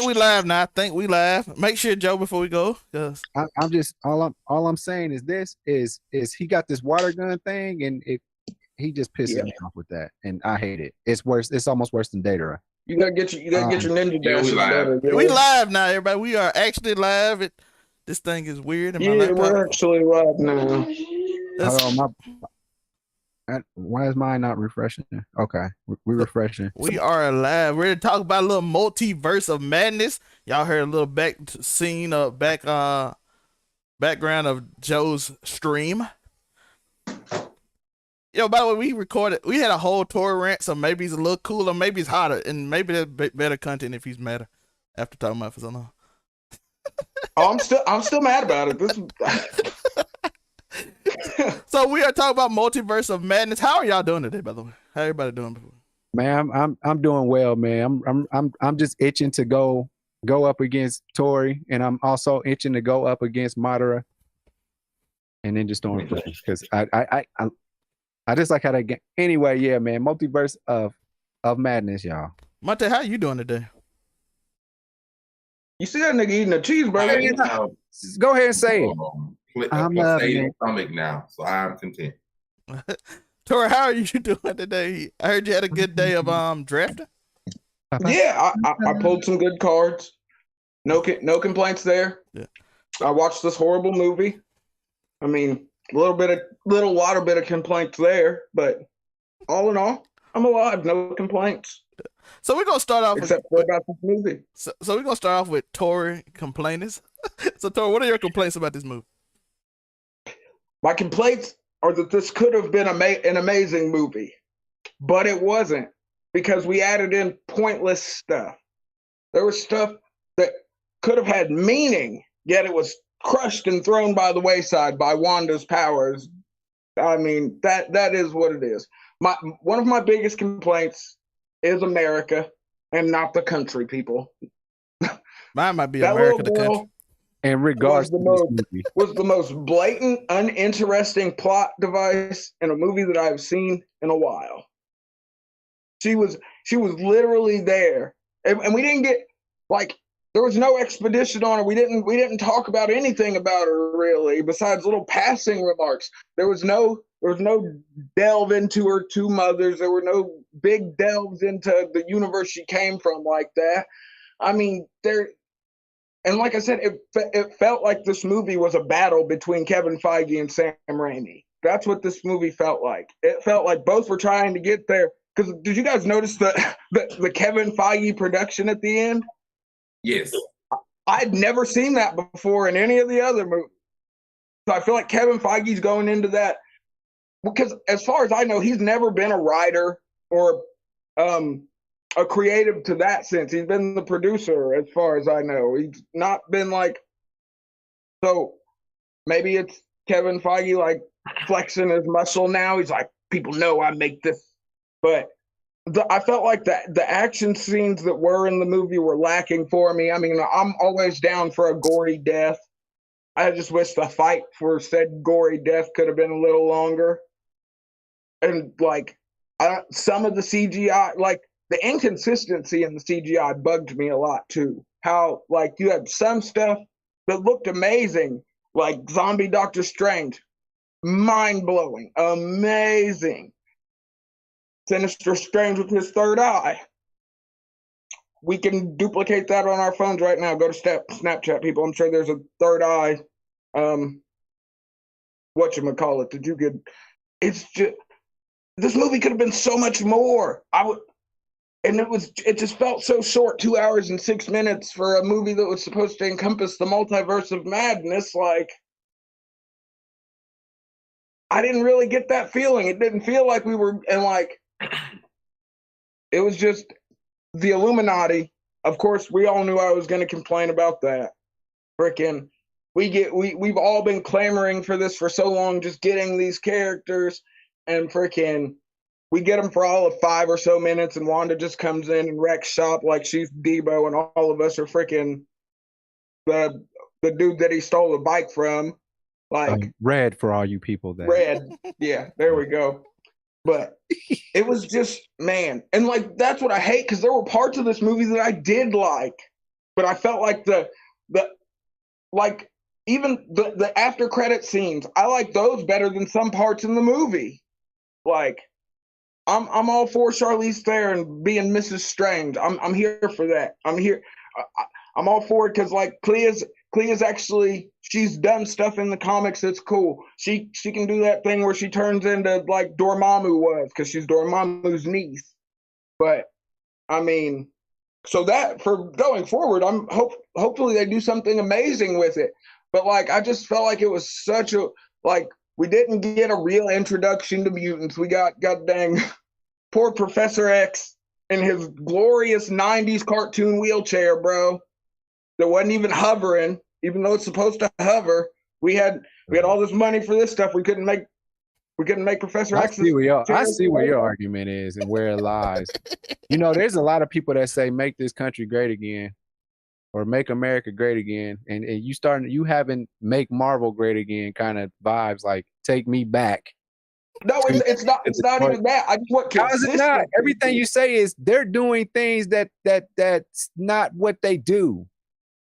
think we live now. I think we live. Make sure, Joe, before we go, because I'm just all I'm saying is this is he got this water gun thing and he just pisses me off with that, and I hate it. It's worse. It's almost worse than Datara. You gotta get your ninja dashes better. We live now, everybody. We are actually live. This thing is weird. We're actually live now. Why is mine not refreshing? Okay, we're refreshing. We are live. We're to talk about a little multiverse of madness. Y'all heard a little background of Joe's stream. Yo, by the way, we had a whole tour rant, so maybe he's a little cooler, maybe he's hotter, and maybe there's better content if he's madder after talking about it for so long. I'm still mad about it. So we are talking about Multiverse of Madness. How are y'all doing today, by the way? How everybody doing before? Man, I'm doing well, man. I'm just itching to go up against Tori, and I'm also itching to go up against Madara, and then just doing because I just like how they get. Anyway, yeah, man. Multiverse of Madness, y'all. Monte, how you doing today? You see that nigga eating a cheeseburger? Go ahead and say it. I'm staying stomach now, so I'm content. Tori, how are you doing today? I heard you had a good day of drafting. Yeah, I pulled some good cards. No complaints there. Yeah. I watched this horrible movie. I mean, a little bit of complaints there, but all in all, I'm alive. No complaints. So we're gonna start off except for about this movie. So we're gonna start off with Tori complainers. So Tori, what are your complaints about this movie? My complaints are that this could have been an amazing movie, but it wasn't because we added in pointless stuff. There was stuff that could have had meaning, yet it was crushed and thrown by the wayside by Wanda's powers. I mean, that is what it is. One of my biggest complaints is America and not the country, people. Mine might be America, the country. And regardless, was the most blatant, uninteresting plot device in a movie that I've seen in a while. She was literally there, and we didn't get there was no expedition on her. We didn't talk about anything about her really, besides little passing remarks. There was no delve into her two mothers. There were no big delves into the universe she came from like that. I mean, and like I said, it felt like this movie was a battle between Kevin Feige and Sam Raimi. That's what this movie felt like. It felt like both were trying to get there. Because did you guys notice the Kevin Feige production at the end? Yes. I'd never seen that before in any of the other movies. So I feel like Kevin Feige's going into that. Because as far as I know, he's never been a writer or a creative to that sense. He's been the producer as far as I know. He's not been so maybe it's Kevin Feige flexing his muscle now. He's like, people know I make this. But I felt like the action scenes that were in the movie were lacking for me. I mean, I'm always down for a gory death. I just wish the fight for said gory death could have been a little longer. And some of the CGI, the inconsistency in the CGI bugged me a lot too. How you had some stuff that looked amazing, like Zombie Doctor Strange, mind-blowing, amazing. Sinister Strange with his third eye. We can duplicate that on our phones right now. Go to Snapchat, people. I'm sure there's a third eye. Whatchamacallit? Did you get? It's just this movie could have been so much more. It just felt so short, 2 hours and 6 minutes for a movie that was supposed to encompass the Multiverse of Madness. I didn't really get that feeling. It didn't feel like we were it was just the Illuminati. Of course, we all knew I was going to complain about that. Frickin', we've all been clamoring for this for so long, just getting these characters, and frickin', we get them for all of 5 or so minutes, and Wanda just comes in and wrecks shop like she's Debo, and all of us are frickin' the dude that he stole the bike from. Red for all you people there. Red. Yeah, there we go. But it was just, man. And that's what I hate, because there were parts of this movie that I did like. but I felt like the like even the after credit scenes, I like those better than some parts in the movie. Like I'm all for Charlize Theron being Mrs. Strange. I'm here for that. I'm all for it because like Clea's actually, she's done stuff in the comics that's cool. She can do that thing where she turns into like Dormammu was because she's Dormammu's niece. But I mean, so that for going forward, hopefully they do something amazing with it. But like I just felt like it was such a like we didn't get a real introduction to mutants. We got god dang poor Professor X in his glorious 90s cartoon wheelchair, bro. That wasn't even hovering, even though it's supposed to hover. We had all this money for this stuff. We couldn't make Professor X. I see where your argument is and where it lies. You know, there's a lot of people that say make this country great again or make America great again. And you haven't make Marvel great again kind of vibes like take me back. No, it's not even that. I just want How is it not? Everything you say is they're doing things that's not what they do.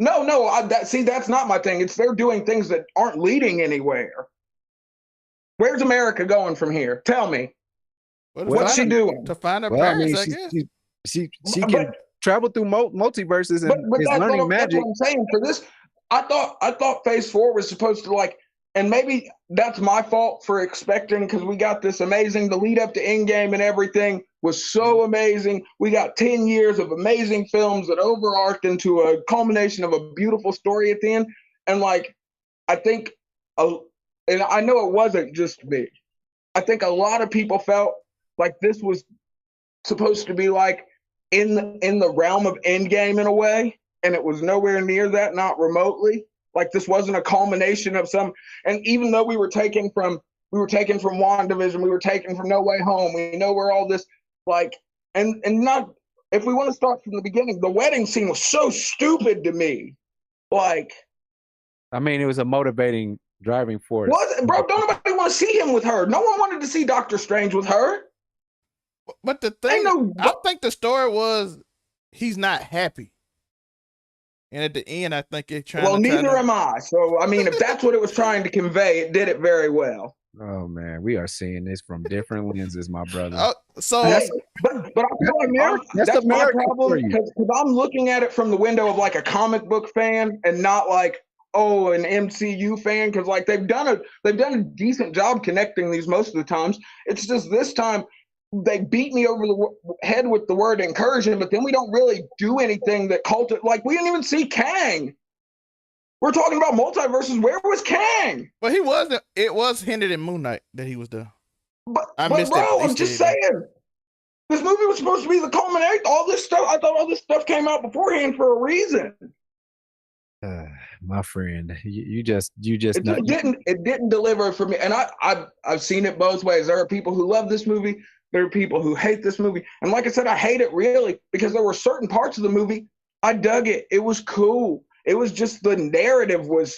No, that's not my thing. It's they're doing things that aren't leading anywhere. Where's America going from here? Tell me. What's she doing? To find her parents, I guess. She can travel through multiverses and is learning magic. That's what I'm saying. For this, I thought Phase 4 was supposed to like, and maybe that's my fault for expecting because we got this amazing, the lead up to Endgame and everything was so amazing. We got 10 years of amazing films that overarched into a culmination of a beautiful story at the end. And like, I think, and I know it wasn't just me. I think a lot of people felt like this was supposed to be like in the realm of Endgame in a way, and it was nowhere near that, not remotely. Like this wasn't a culmination of some. And even though we were taken from WandaVision, we were taken from No Way Home. We know where all this like and not. If we want to start from the beginning, the wedding scene was so stupid to me. Like, I mean, it was a motivating driving force. Bro, don't nobody want to see him with her. No one wanted to see Doctor Strange with her. But the thing, I think the story was he's not happy. And at the end, I think it's trying Well, neither am I. So, I mean, if that's what it was trying to convey, it did it very well. Oh, man. We are seeing this from different lenses, my brother. But I feel like that's my problem because I'm looking at it from the window of like a comic book fan and not like, oh, an MCU fan, because like they've done a decent job connecting these most of the times. It's just this time they beat me over the head with the word incursion, but then we don't really do anything that like we didn't even see Kang. We're talking about multiverses. Where was Kang? But he wasn't. It was hinted in Moon Knight that he was there. But bro, I'm just saying. This movie was supposed to be the culmination. All this stuff. I thought all this stuff came out beforehand for a reason. My friend, you just it didn't deliver for me, and I've seen it both ways. There are people who love this movie. There are people who hate this movie, and like I said, I hate it really because there were certain parts of the movie I dug it. It was cool. It was just the narrative was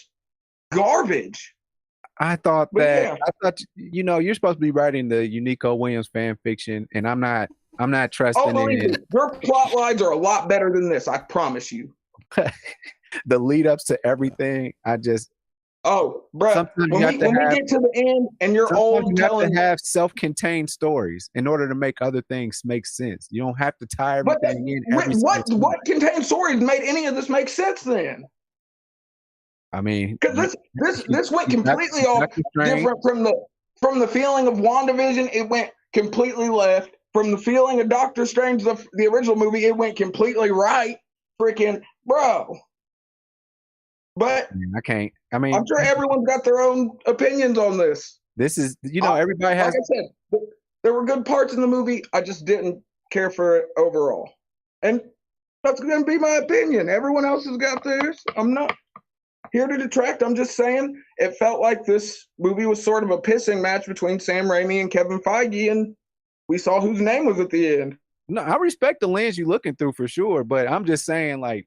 garbage. I thought you're supposed to be writing the Uniqo Williams fan fiction, and I'm not trusting in it. Your plot lines are a lot better than this. I promise you. The lead ups to everything, bro. When we get to the end and you're old, you have to have self-contained stories in order to make other things make sense. You don't have to tie everything in. What contained stories made any of this make sense then? I mean, because this went completely off different from the feeling of WandaVision. It went completely left. From the feeling of Doctor Strange, the original movie, it went completely right. Freaking bro. But I'm sure everyone's got their own opinions on this. This is, everybody has. Like I said, there were good parts in the movie. I just didn't care for it overall. And that's going to be my opinion. Everyone else has got theirs. I'm not here to detract. I'm just saying it felt like this movie was sort of a pissing match between Sam Raimi and Kevin Feige, and we saw whose name was at the end. No, I respect the lens you're looking through for sure, but I'm just saying, like,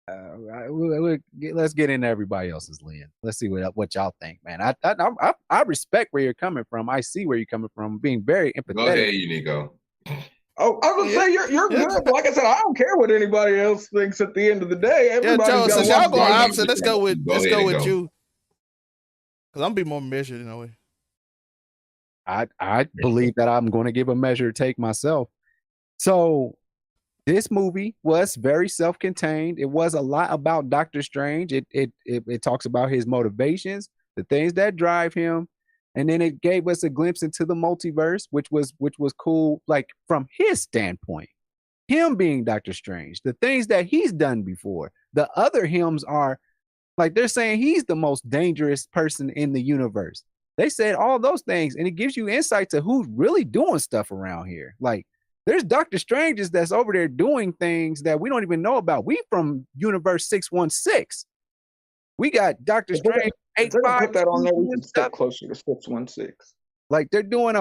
let's get into everybody else's lens. Let's see what y'all think, man. I respect where you're coming from. I see where you're coming from. Being very empathetic. Go ahead, Uniqo. Oh, I was gonna say you're good. Like I said, I don't care what anybody else thinks at the end of the day. Everybody's Joe, got since to y'all watch going the opposite, let's go with Go. you. Cause I'm be more measured in a way. I believe that I'm going to give a measured take myself. So this movie was very self-contained. It was a lot about Doctor Strange. It talks about his motivations, the things that drive him, and then it gave us a glimpse into the multiverse, which was cool. Like from his standpoint, him being Doctor Strange, the things that he's done before. The other hymns are like they're saying he's the most dangerous person in the universe. They said all those things, and it gives you insight to who's really doing stuff around here. Like there's Doctor Stranges that's over there doing things that we don't even know about. We from Universe 616. We got Doctor Strange 85. Put that on there. We can step closer to 616. Like they're doing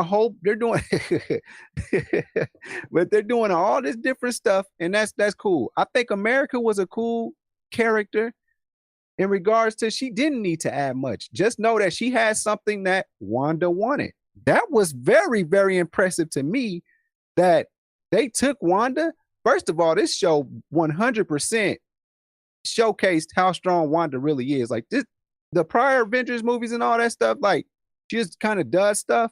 but they're doing all this different stuff, and that's cool. I think America was a cool character in regards to she didn't need to add much. Just know that she had something that Wanda wanted. That was very, very impressive to me that they took Wanda. First of all, this show 100% showcased how strong Wanda really is. Like the prior Avengers movies and all that stuff, like she just kind of does stuff.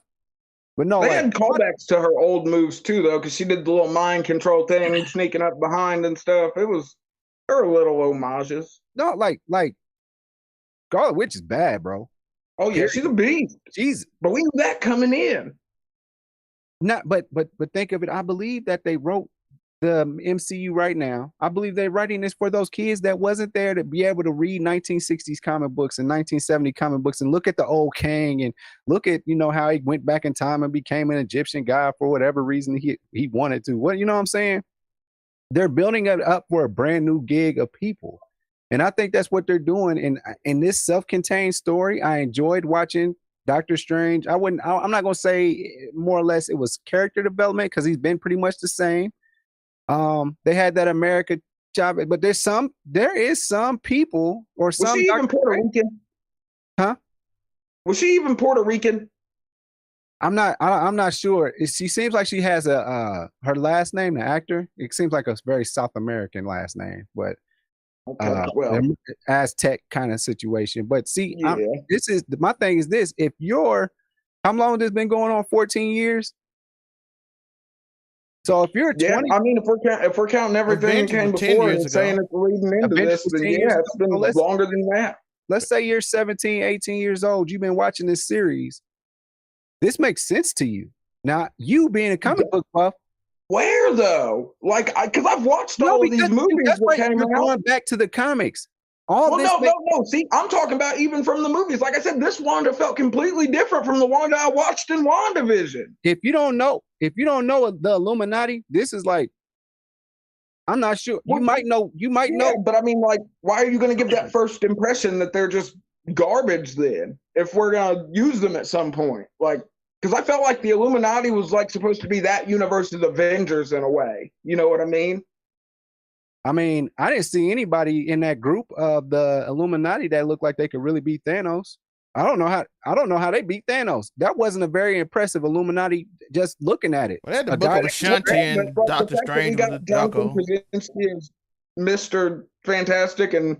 But no, they had callbacks to her old moves too, though, because she did the little mind control thing, sneaking up behind and stuff. There were little homages. No, like Scarlet Witch is bad, bro. Oh yeah, she's a beast. But we knew that coming in. Not, but think of it. I believe that they wrote the MCU right now. I believe they're writing this for those kids that wasn't there to be able to read 1960s comic books and 1970 comic books and look at the old Kang and look at how he went back in time and became an Egyptian god for whatever reason he wanted to. What I'm saying? They're building it up for a brand new gig of people. And I think that's what they're doing. And in this self-contained story, I enjoyed watching Doctor Strange. I'm not going to say more or less it was character development because he's been pretty much the same. They had that America job, but there is some people or some. Was she even Puerto Rican? Huh? Was she even Puerto Rican? I'm not sure. She seems like she has her last name, the actor. It seems like a very South American last name, but Aztec kind of situation. But see, yeah. My thing is this: how long has this been going on? 14 years. So if you're 20, I mean, if we're counting everything that came before and saying it's leading into this, then it's been longer than that. Let's say you're 17, 18 years old. You've been watching this series. This makes sense to you. Now, you being a comic book buff. Where though? Like, because I've watched all of these movies that came out. Going back to the comics. No. See, I'm talking about even from the movies. Like I said, this Wanda felt completely different from the Wanda I watched in WandaVision. If you don't know the Illuminati, this is like, I'm not sure. You might know. But I mean, like, why are you going to give that first impression that they're just garbage then? If we're going to use them at some point, like, because I felt like the Illuminati was like supposed to be that universe's Avengers in a way. You know what I mean? I mean, I didn't see anybody in that group of the Illuminati that looked like they could really beat Thanos. I don't know how they beat Thanos. That wasn't a very impressive Illuminati just looking at it. Well, they had the book of Shanti and Doctor Strange with Jonathan Krasinski as Mr. Fantastic, and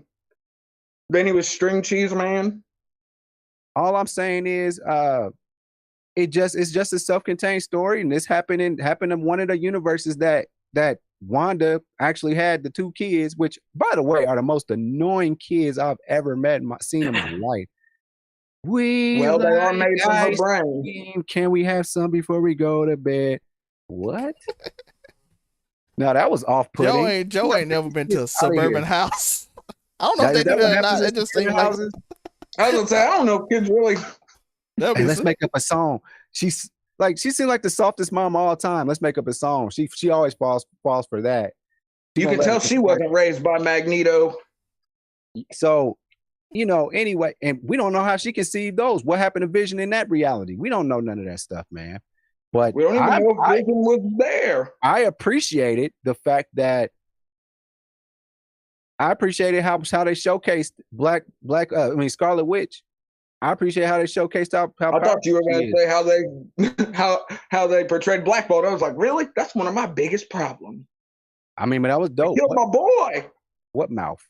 then he was String Cheese Man. All I'm saying is it's just a self-contained story, and this happened in one of the universes that Wanda actually had the two kids, which, by the way, are the most annoying kids I've ever seen in my life. They are made from her brain. Can we have some before we go to bed? What? No, that was off-putting. Joe ain't never been to a suburban house. I don't know if they do that or not. It just seems like I was gonna say, I don't know if kids really. Hey, let's make up a song. She seemed like the softest mom all time. Let's make up a song. She always falls for that. You can tell she wasn't raised by Magneto. So, anyway, and we don't know how she conceived those. What happened to Vision in that reality? We don't know none of that stuff, man. But we don't even know if Vision was there. I appreciated the fact that how they showcased Scarlet Witch. I appreciate how they showcased how I thought you were going she to say how they how they portrayed Black Bolt. I was like, really? That's one of my biggest problems. I mean, but that was They dope. killed my boy. What mouth?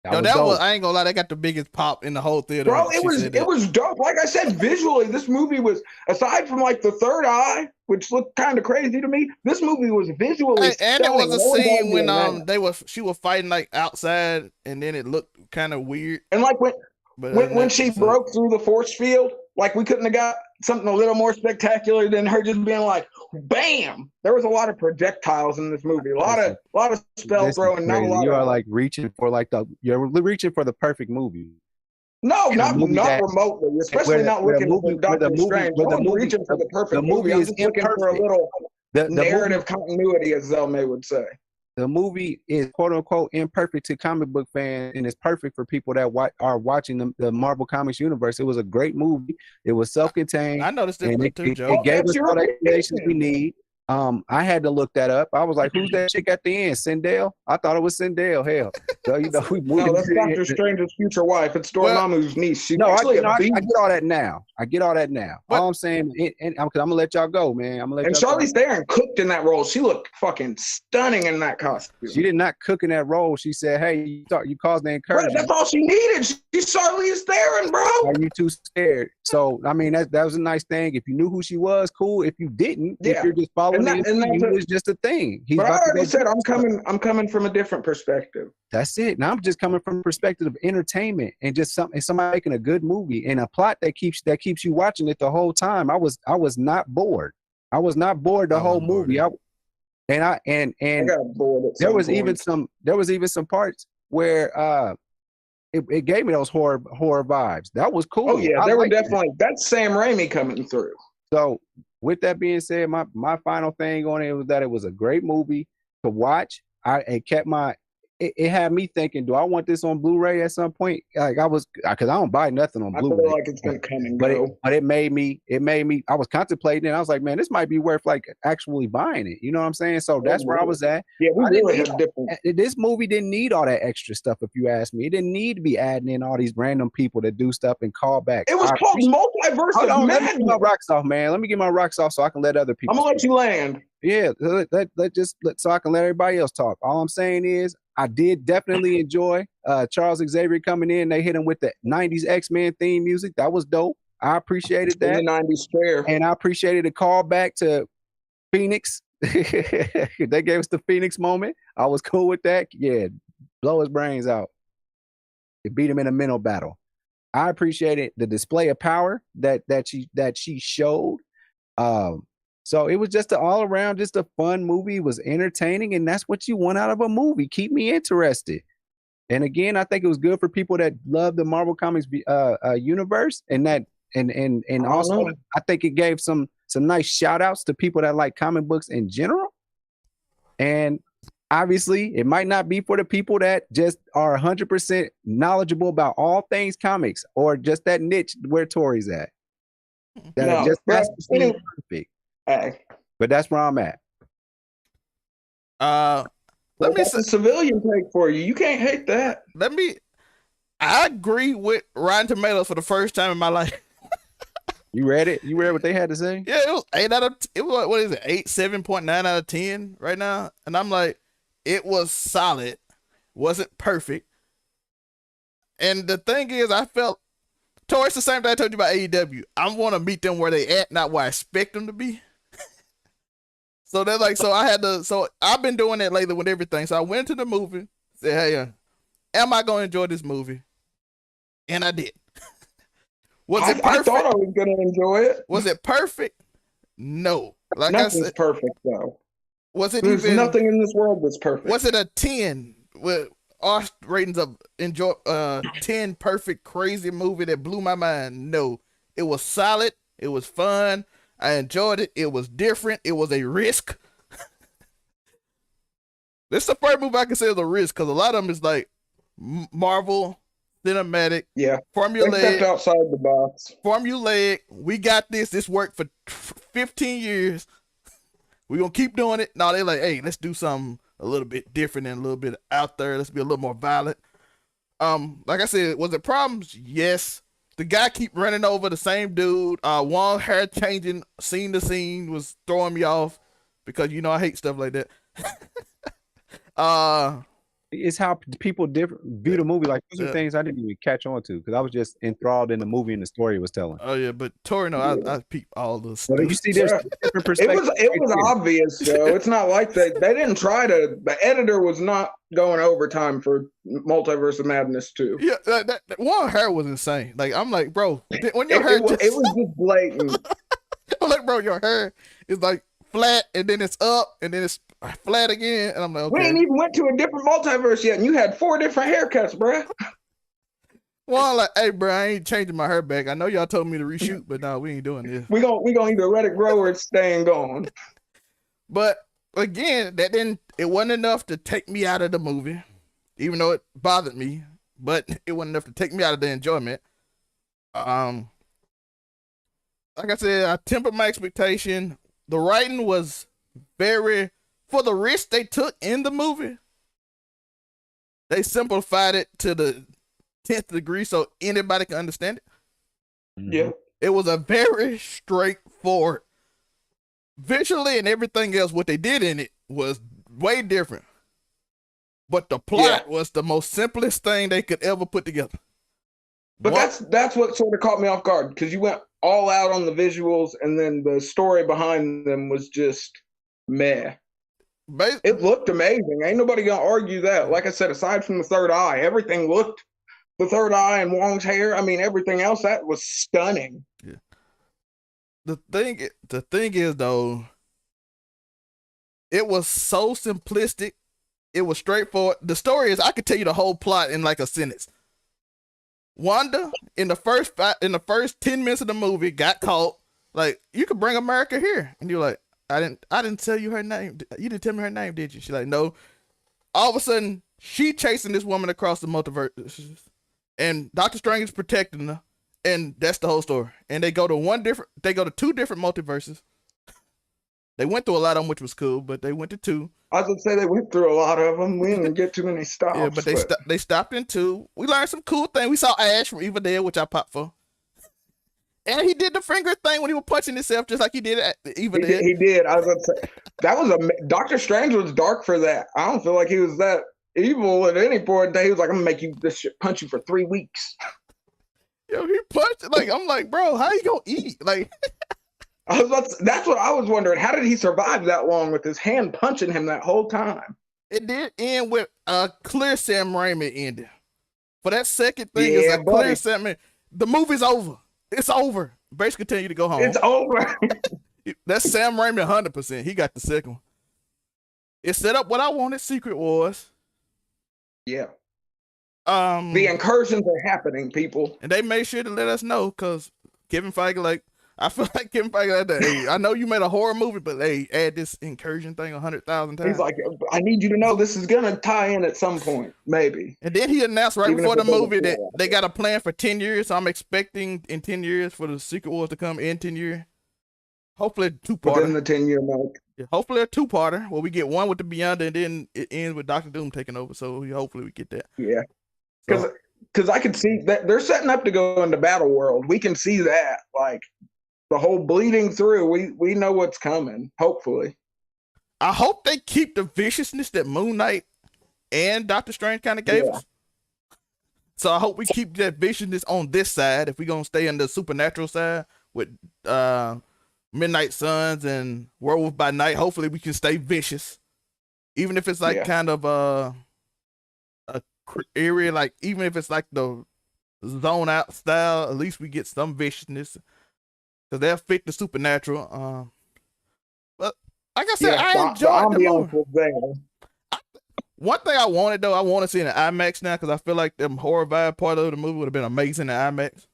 Yo, that was, I ain't gonna lie, they got the biggest pop in the whole theater. Bro, it was dope. Like I said, visually, this movie was, aside from like the third eye, which looked kind of crazy to me, this movie was visually and it was a scene when that. she was fighting like outside, and then it looked kind of weird. And like when she broke through the force field, like we couldn't have got something a little more spectacular than her just being like, bam. There was a lot of projectiles in this movie, a lot of spell throwing, not a lot. You are like reaching for you're reaching for the perfect movie. No, not remotely, especially not looking for Doctor Strange. I was reaching for the perfect movie. I'm just looking for a little narrative continuity, as Zelmay would say. The movie is quote unquote imperfect to comic book fans, and it's perfect for people that are watching the Marvel Comics universe. It was a great movie. It was self-contained. I noticed it too, Joe. It gave us all the explanations we need. I had to look that up. I was like, who's that chick at the end? Sindel? I thought it was Sindel. Hell. So, no, that's Doctor Strange's future wife. It's Dormammu's niece. I get all that now. All I'm saying, and I'm gonna let y'all go, man. Charlize Theron cooked in that role. She looked fucking stunning in that costume. She did not cook in that role. She said, "Hey, you caused the encouragement." That's all she needed. She's Charlize Theron, bro. Are you too scared? So I mean, that was a nice thing. If you knew who she was, cool. If you didn't, if you're just following it was just a thing. But I already said I'm coming from a different perspective. That's it. Now I'm just coming from a perspective of entertainment and just somebody making a good movie and a plot that keeps you watching it the whole time. I was not bored. I was not bored the whole movie. I got bored. There was even some parts where it gave me those horror vibes. That was cool. Oh yeah, there were definitely that's Sam Raimi coming through. So with that being said, my final thing on it was that it was a great movie to watch. It had me thinking, do I want this on Blu-ray at some point? Like because I don't buy nothing on Blu-ray. I feel like it's gonna come and go. But it made me. I was contemplating it. I was like, man, this might be worth like actually buying it. You know what I'm saying? So that's where I was at. Yeah, we really have different. This movie didn't need all that extra stuff. If you ask me, it didn't need to be adding in all these random people that do stuff and call back. It was called Multiverse of Madness. Let me get my rocks off, man. Let me get my rocks off so I can let other people. I'm gonna let you land. Yeah, so I can let everybody else talk. All I'm saying is, I did definitely enjoy Charles Xavier coming in. They hit him with the 90s X-Men theme music. That was dope. I appreciated that. The 90s fair. And I appreciated the call back to Phoenix. They gave us the Phoenix moment. I was cool with that. Yeah, blow his brains out. It beat him in a mental battle. I appreciated the display of power that she showed. So it was just all around just a fun movie. It was entertaining, and that's what you want out of a movie. Keep me interested. And again, I think it was good for people that love the Marvel Comics universe, and also I think it gave some nice shout outs to people that like comic books in general. And obviously, it might not be for the people that just are 100% knowledgeable about all things comics or just that niche where Tori's at. That's perfect. But that's where I'm at. Let me say a civilian take for you. You can't hate that. I agree with Rotten Tomatoes for the first time in my life. You read it? You read what they had to say? Yeah, it was 8 out of it was what is it? 7.9 out of 10 right now. And I'm like, it was solid. Wasn't perfect. And the thing is, I felt towards the same thing I told you about AEW. I want to meet them where they at, not where I expect them to be. So they're like, so I've been doing that lately with everything. So I went to the movie, said, hey, am I going to enjoy this movie? And I did. Was it perfect? I thought I was going to enjoy it. Was it perfect? No. Like Nothing's I said, perfect, though. There's nothing in this world that's perfect. Was it a 10 with our ratings of 10 perfect, crazy movie that blew my mind? No. It was solid. It was fun. I enjoyed it. It was different. It was a risk. This is the first movie I can say is a risk because a lot of them is like Marvel, cinematic, formulaic. They stepped outside the box. Formulaic. We got this. This worked for 15 years. We're going to keep doing it. No, they're like, hey, let's do something a little bit different and a little bit out there. Let's be a little more violent. Like I said, was it problems? Yes. The guy keep running over the same dude. One hair changing scene to scene was throwing me off because I hate stuff like that. It's how people view the movie. Like those are things I didn't even catch on to because I was just enthralled in the movie and the story it was telling. Oh yeah, but Tori, I peep all this. But you see, there's different perspectives. It was obvious though. It's not like they didn't try to. The editor was not going overtime for Multiverse of Madness 2. Yeah, that one hair was insane. Like I'm like, bro, when your hair it was just blatant. I'm like, bro, your hair is like flat and then it's up and then it's flat again, and I'm like, okay. We ain't even went to a different multiverse yet, and you had 4 different haircuts, bro. Well, I'm like, hey, bro, I ain't changing my hair back. I know y'all told me to reshoot, but no, we ain't doing this. We gonna either let it grow or it's staying gone. But again, it wasn't enough to take me out of the movie, even though it bothered me. But it wasn't enough to take me out of the enjoyment. Like I said, I tempered my expectation. The writing was very, for the risk they took in the movie, they simplified it to the 10th degree so anybody can understand it. Yeah. It was a very straightforward. Visually and everything else, what they did in it was way different. But the plot was the most simplest thing they could ever put together. But that's what sort of caught me off guard, because you went all out on the visuals and then the story behind them was just meh. It looked amazing. Ain't nobody gonna argue that. Like I said, aside from the third eye, everything looked, the third eye and Wong's hair, I mean, everything else, that was stunning. Yeah. The thing is though, it was so simplistic. It was straightforward. The story is, I could tell you the whole plot in like a sentence. Wanda, in the first 10 minutes of the movie, got caught. Like, you could bring America here, and you're like, I didn't tell you her name. You didn't tell me her name, did you? She's like, no. All of a sudden, she chasing this woman across the multiverse, and Doctor Strange is protecting her, and that's the whole story. And they go to 2 different multiverses. They went through a lot of them, which was cool, but they went to 2. I was gonna say they went through a lot of them. We didn't get too many stops. Yeah, but they stopped in 2. We learned some cool things. We saw Ash from Evil Dead, which I popped for. And he did the finger thing when he was punching himself, just like he did at Evil Dead. He did. I was gonna say that was Doctor Strange was dark for that. I don't feel like he was that evil at any point. He was like, "I'm gonna make you this shit, punch you for 3 weeks." Yo, he punched. Like, I'm like, bro, how you gonna eat? Like. That's what I was wondering. How did he survive that long with his hand punching him that whole time? It did end with a clear Sam Raimi ending. For that second thing, yeah, is a clear Sam Raimi. The movie's over. It's over. Basically, tell you to go home. It's over. That's Sam Raimi 100%. He got the second one. It set up what I wanted. Secret Wars. Yeah. The incursions are happening, people, and they made sure to let us know, because Kevin Feige, like. I feel like Kevin Feige like that. Hey, I know you made a horror movie, but they add this incursion thing 100,000 times. He's like, I need you to know this is gonna tie in at some point, maybe. And then he announced right before the movie that they got a plan for 10 years. So I'm expecting in 10 years for the Secret Wars to come in 10 years. Hopefully a 2-parter. Within the 10-year mark. Yeah, hopefully a 2-parter where we get one with the Beyond, and then it ends with Doctor Doom taking over. So hopefully we get that. Yeah. Because I could see that they're setting up to go into Battle World. We can see that, like. The whole bleeding through, we know what's coming, hopefully. I hope they keep the viciousness that Moon Knight and Doctor Strange kind of gave us. So I hope we keep that viciousness on this side if we're going to stay on the supernatural side with Midnight Suns and Werewolf by Night. Hopefully we can stay vicious. Even if it's like kind of a area, like even if it's like the zone out style, at least we get some viciousness. Because they'll fit the supernatural. But like I said, I enjoyed the movie. One thing I wanted, though, I want to see it in IMAX now, because I feel like the horror vibe part of the movie would have been amazing in IMAX.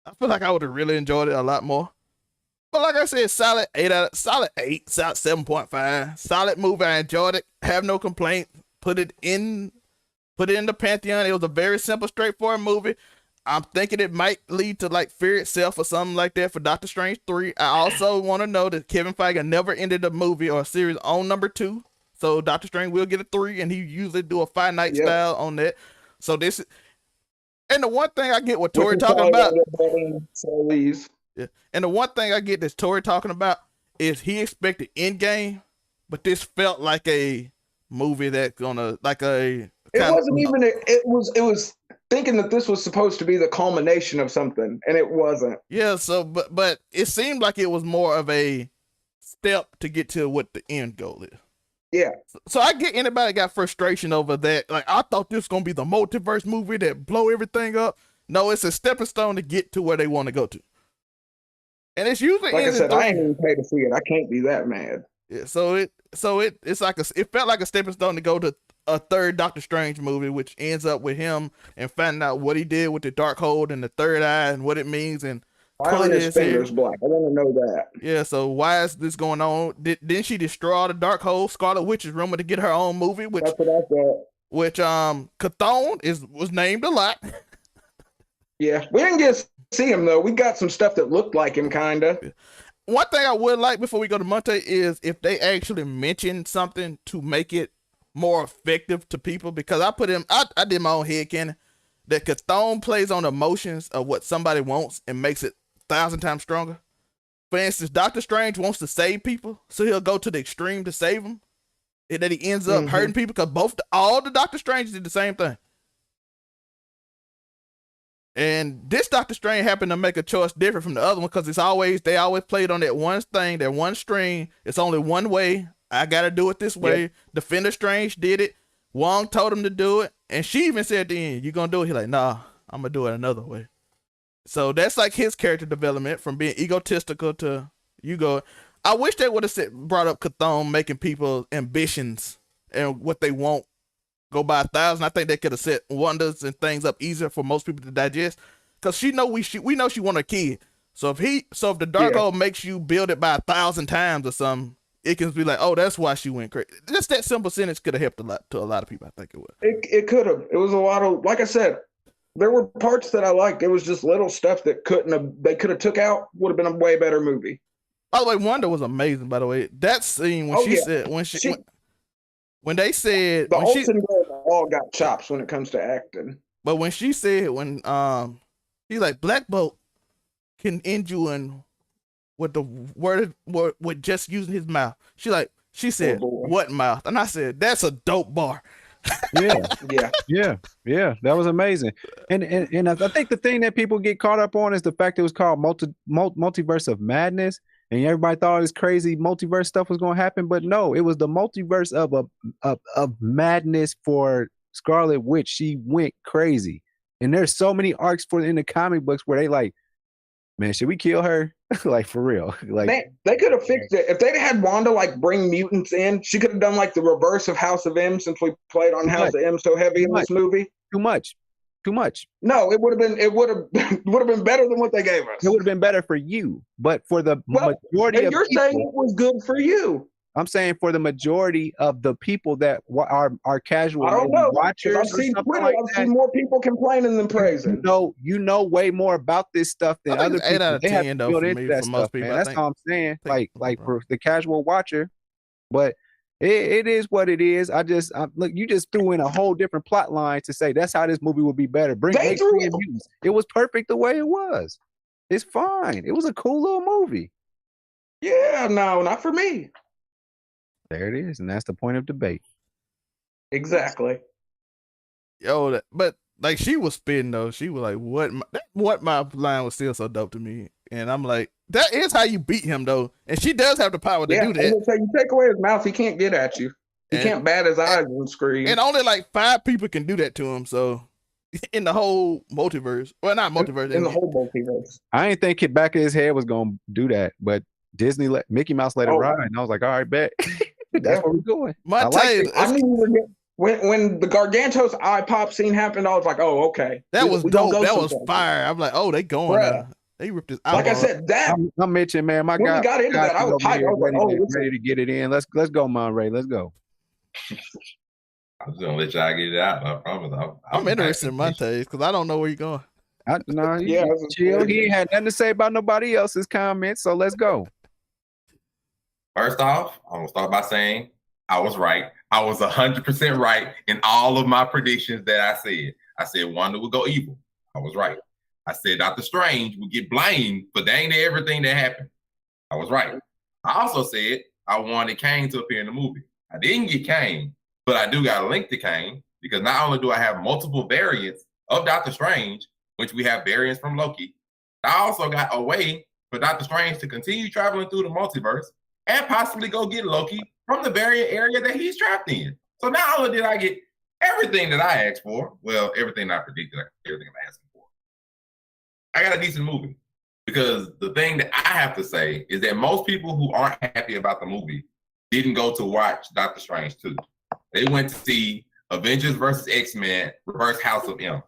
I feel like I would have really enjoyed it a lot more. But like I said, solid 8, solid 7.5. Solid movie. I enjoyed it. Have no complaint. Put it in the Pantheon. It was a very simple, straightforward movie. I'm thinking it might lead to like Fear Itself or something like that for Doctor Strange 3. I also want to know that Kevin Feige never ended a movie or a series on number 2. So Doctor Strange will get a 3, and he usually do a finite style on that. So And the one thing I get what Tori talking about, yeah. And the one thing I get that Tori talking about is he expected Endgame, but this felt like a movie that's gonna like a. It wasn't even. It was thinking that this was supposed to be the culmination of something, and it wasn't. Yeah. So, but it seemed like it was more of a step to get to what the end goal is. Yeah. So I get anybody got frustration over that. Like I thought this was gonna be the multiverse movie that blow everything up. No, it's a stepping stone to get to where they want to go to. And it's usually like I said, I ain't even paid to see it. I can't be that mad. Yeah, it's like it felt like a stepping stone to go to a third Doctor Strange movie, which ends up with him and finding out what he did with the Darkhold and the third eye and what it means and why are his fingers black? I want to know that. Yeah, so why is this going on? Didn't she destroy all the Darkhold? Scarlet Witch is rumored to get her own movie, which that's what I thought. Which Chthon was named a lot. Yeah, we didn't get to see him though. We got some stuff that looked like him, kinda. One thing I would like before we go to Monte is if they actually mention something to make it more effective to people, because I did my own headcanon that Chthon plays on emotions of what somebody wants and makes it 1,000 times stronger. For instance, Doctor Strange wants to save people, so he'll go to the extreme to save them, and then he ends up hurting people because all the Doctor Strange did the same thing. And this Doctor Strange happened to make a choice different from the other one because they always played on that one thing, that one string. It's only one way. I got to do it this way. Yeah. Defender Strange did it. Wong told him to do it. And she even said at the end, you going to do it? He's like, nah, I'm going to do it another way. So that's like his character development from being egotistical to you go. I wish they would have brought up Chthon making people's ambitions and what they want go by 1,000. I think they could have set wonders and things up easier for most people to digest, because we know she want a kid. So if the Darkhold makes you build it by 1,000 times or something, it can be like, oh, that's why she went crazy. Just that simple sentence could have helped a lot of people. I think it would. It could have. It was a lot of, like I said, there were parts that I liked. It was just little stuff that they could have took out. Would have been a way better movie. By the way, Wanda was amazing. By the way, that scene when when they said the Olsen girls all got chops when it comes to acting. But when she said he's like, Black Bolt can end you in with the word with just using his mouth. She said, what mouth? And I said, that's a dope bar. Yeah. That was amazing. And I think the thing that people get caught up on is the fact it was called Multiverse of Madness. And everybody thought this crazy multiverse stuff was going to happen, but no, it was the multiverse of madness for Scarlet Witch. She went crazy, and there's so many arcs in the comic books where they like, man, should we kill her? Like for real? Like they could have fixed it if they'd had Wanda like bring mutants in. She could have done like the reverse of House of M, since we played on House of M so heavy in this movie. Too much. No, it would have been better than what they gave us. It would have been better for you, but for the majority of you're people, saying it was good for you. I'm saying for the majority of the people that are casual watchers. I've seen Twitter. I've seen more people complaining than praising. You know way more about this stuff than other people. 8 out of 10 though for me, for most people. That's all I'm saying. Like for the casual watcher, but. It is what it is. Look, you just threw in a whole different plot line to say that's how this movie would be better. It was perfect the way it was. It's fine. It was a cool little movie. Yeah, no, not for me. There it is, and that's the point of debate. Exactly. Yo, but like she was spitting though. She was like, "What my line was still so dope to me," and I'm like. That is how you beat him, though. And she does have the power to do that. So you take away his mouth, he can't get at you. He can't bat his eyes and scream. And only like 5 people can do that to him. So in the whole multiverse. Well, not multiverse. In the whole multiverse. I didn't think it back of his head was going to do that. But Mickey Mouse let it ride. And I was like, all right, bet. That's where we're going. When the Gargantos Eye Pop Scene happened, I was like, oh, okay. That was dope. That was fire. I'm like, oh, they going there. They ripped his like I said, that I'm mentioning, man. My God, we got into that. I was hyped. I was like, ready to get it in. Let's go, Monray. Let's go. I'm just gonna let y'all get it out. I promise. I'm interested in Monte's because I don't know where you're going. Chill. He ain't had nothing to say about nobody else's comments, so let's go. First off, I'm gonna start by saying I was right. I was 100% right in all of my predictions that I said. I said Wanda would go evil. I was right. I said Doctor Strange would get blamed for dang near everything that happened. I was right. I also said I wanted Kane to appear in the movie. I didn't get Kane, but I do got a link to Kane because not only do I have multiple variants of Doctor Strange, which we have variants from Loki, I also got a way for Doctor Strange to continue traveling through the multiverse and possibly go get Loki from the variant area that he's trapped in. So not only did I get everything that I asked for, well, everything I predicted, everything I'm asking for, I got a decent movie. Because the thing that I have to say is that most people who aren't happy about the movie didn't go to watch Doctor Strange 2. They went to see Avengers versus X-Men Reverse House of M.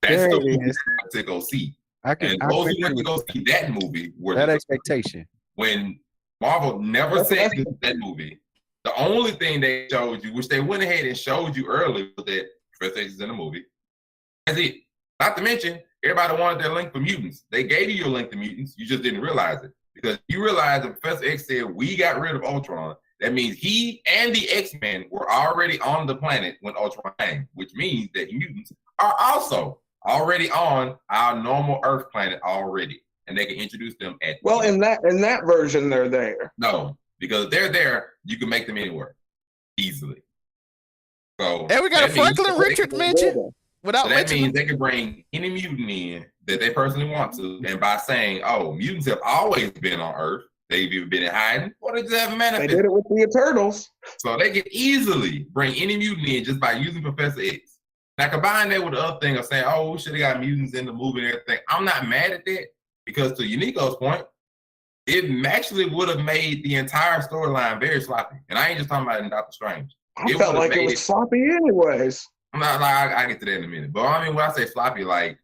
That's the movie to go see. And those who went to go see that movie were that expectation. When Marvel never said that movie, the only thing they showed you, which they went ahead and showed you early, was that Professor X is in the movie. That's it. Not to mention, everybody wanted their link for mutants. They gave you your link to mutants. You just didn't realize it. Because you realize that Professor X said, we got rid of Ultron. That means he and the X-Men were already on the planet when Ultron came, which means that mutants are also already on our normal Earth planet already. And they can introduce them at in that version, they're there. No, because if they're there, you can make them anywhere easily. So and we got a Franklin Richards mention. So that means they can bring any mutant in that they personally want to, and by saying, "Oh, mutants have always been on Earth. They've either been in hiding, or they just haven't manifested." They did it with the Eternals, so they can easily bring any mutant in just by using Professor X. Now, combine that with the other thing of saying, "Oh, we should have got mutants in the movie and everything." I'm not mad at that because, to Uniqo's point, it actually would have made the entire storyline very sloppy. And I ain't just talking about in Doctor Strange. I felt like it was sloppy, anyways. I'm not like I get to that in a minute, but I mean when I say sloppy, like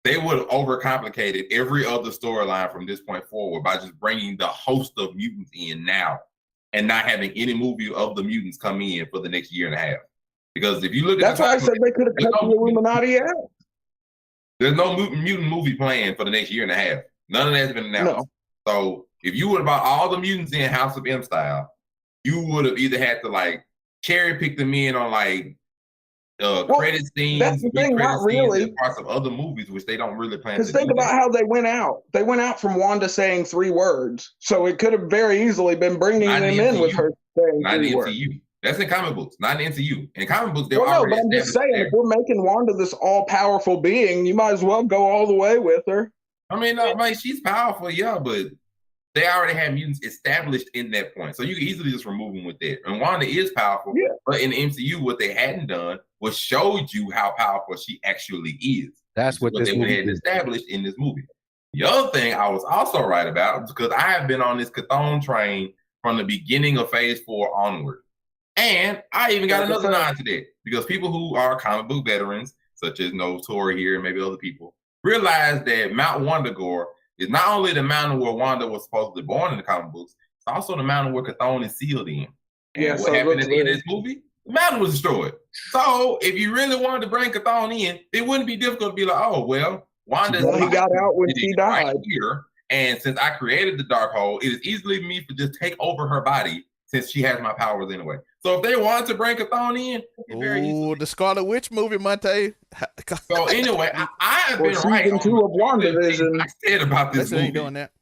they would have overcomplicated every other storyline from this point forward by just bringing the host of mutants in now and not having any movie of the mutants come in for the next year and a half. Because if you look at that's why I said they could have cut the Illuminati out. There's no mutant movie planned for the next year and a half. None of that's been announced. No. So if you would have bought all the mutants in House of M style, you would have either had to like cherry pick them in on like credit scenes, that's the thing, not really. Parts of other movies, which they don't really plan to do. Because think about how they went out. They went out from Wanda saying 3 words. So it could have very easily been bringing them in with her saying 3 words. That's in comic books, not in MCU. In comic books, they're already. But I'm just saying, if we're making Wanda this all-powerful being, you might as well go all the way with her. I mean, no, like she's powerful, yeah, but they already have mutants established in that point. So you can easily just remove them with that. And Wanda is powerful, but in the MCU, what they hadn't done was showed you how powerful she actually is. That's what this they went ahead and established in this movie. The other thing I was also right about, because I have been on this Chthon train from the beginning of Phase 4 onward. And I even got another nod to that, because people who are comic book veterans, such as Tori here and maybe other people, realize that Mount Wundagore is not only the mountain where Wanda was supposedly born in the comic books, it's also the mountain where Chthon is sealed in. And what happened in this movie? The mountain was destroyed. So if you really wanted to bring Chthon in, it wouldn't be difficult to be like, oh, well, Wanda's he got out when she died. Right here, and since I created the dark hole, it is easily me to just take over her body since she has my powers anyway. So if they wanted to bring Chthon in, oh, the Scarlet Witch movie, Monte. So anyway, I have been right on 2 of WandaVision. I said about this movie. Ain't doing that.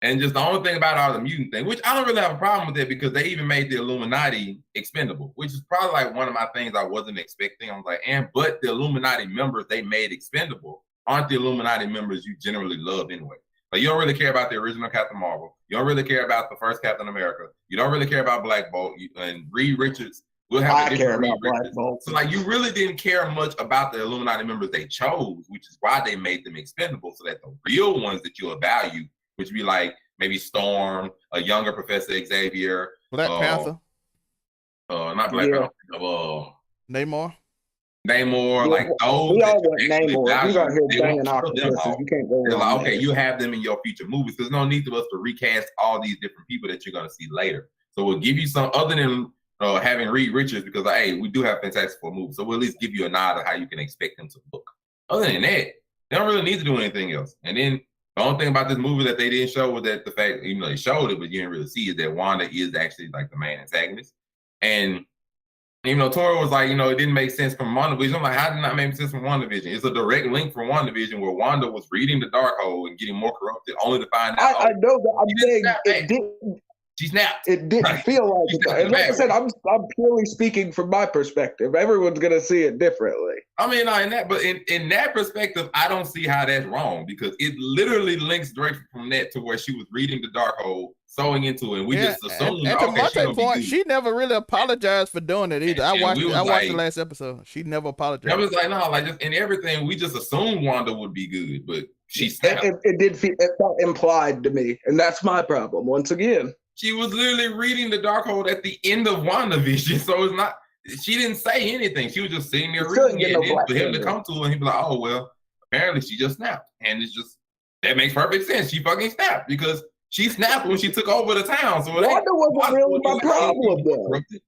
And just the only thing about all the mutant thing, which I don't really have a problem with it, because they even made the Illuminati expendable, which is probably like one of my things I wasn't expecting. I was like, but the Illuminati members they made expendable aren't the Illuminati members you generally love anyway. Like you don't really care about the original Captain Marvel. You don't really care about the first Captain America. You don't really care about Black Bolt and Reed Richards. We'll have I care about Black Bolt. So like you really didn't care much about the Illuminati members they chose, which is why they made them expendable, so that the real ones that you'll value, which would be like maybe Storm, a younger Professor Xavier, Black Panther, not Black Panther, Namor, like those. We all want Namor. You got here banging octopuses. You can't go wrong. Okay, you have them in your future movies. There's no need for us to recast all these different people that you're going to see later. So we'll give you some other than having Reed Richards, because hey, we do have Fantastic Four movies, so we'll at least give you a nod of how you can expect them to look. Other than that, they don't really need to do anything else. And then the only thing about this movie that they didn't show was that the fact, even though they showed it, but you didn't really see, is that Wanda is actually like the main antagonist. And Even though Tori was like, it didn't make sense from WandaVision. I'm like, how did it not make sense from WandaVision? It's a direct link from WandaVision where Wanda was reading the Darkhold and getting more corrupted, only to find out. I know that. I'm saying it didn't. She snapped. It didn't feel like it. And like I said, I'm purely speaking from my perspective. Everyone's gonna see it differently. I mean, in that perspective, I don't see how that's wrong because it literally links directly from that to where she was reading the Darkhold, sewing into it, and we just assumed. And to Monte's point, she never really apologized for doing it either. I watched the last episode. She never apologized. I was like, no, like just in everything, we just assumed Wanda would be good, but she snapped. It did feel it felt implied to me, and that's my problem once again. She was literally reading the Darkhold at the end of WandaVision, so it's not. She didn't say anything. She was just sitting there reading it, and for him to come to her, and he'd be like, "Oh well, apparently she just snapped," and it's just that makes perfect sense. She fucking snapped because she snapped when she took over the town. So Wanda wasn't really my problem though.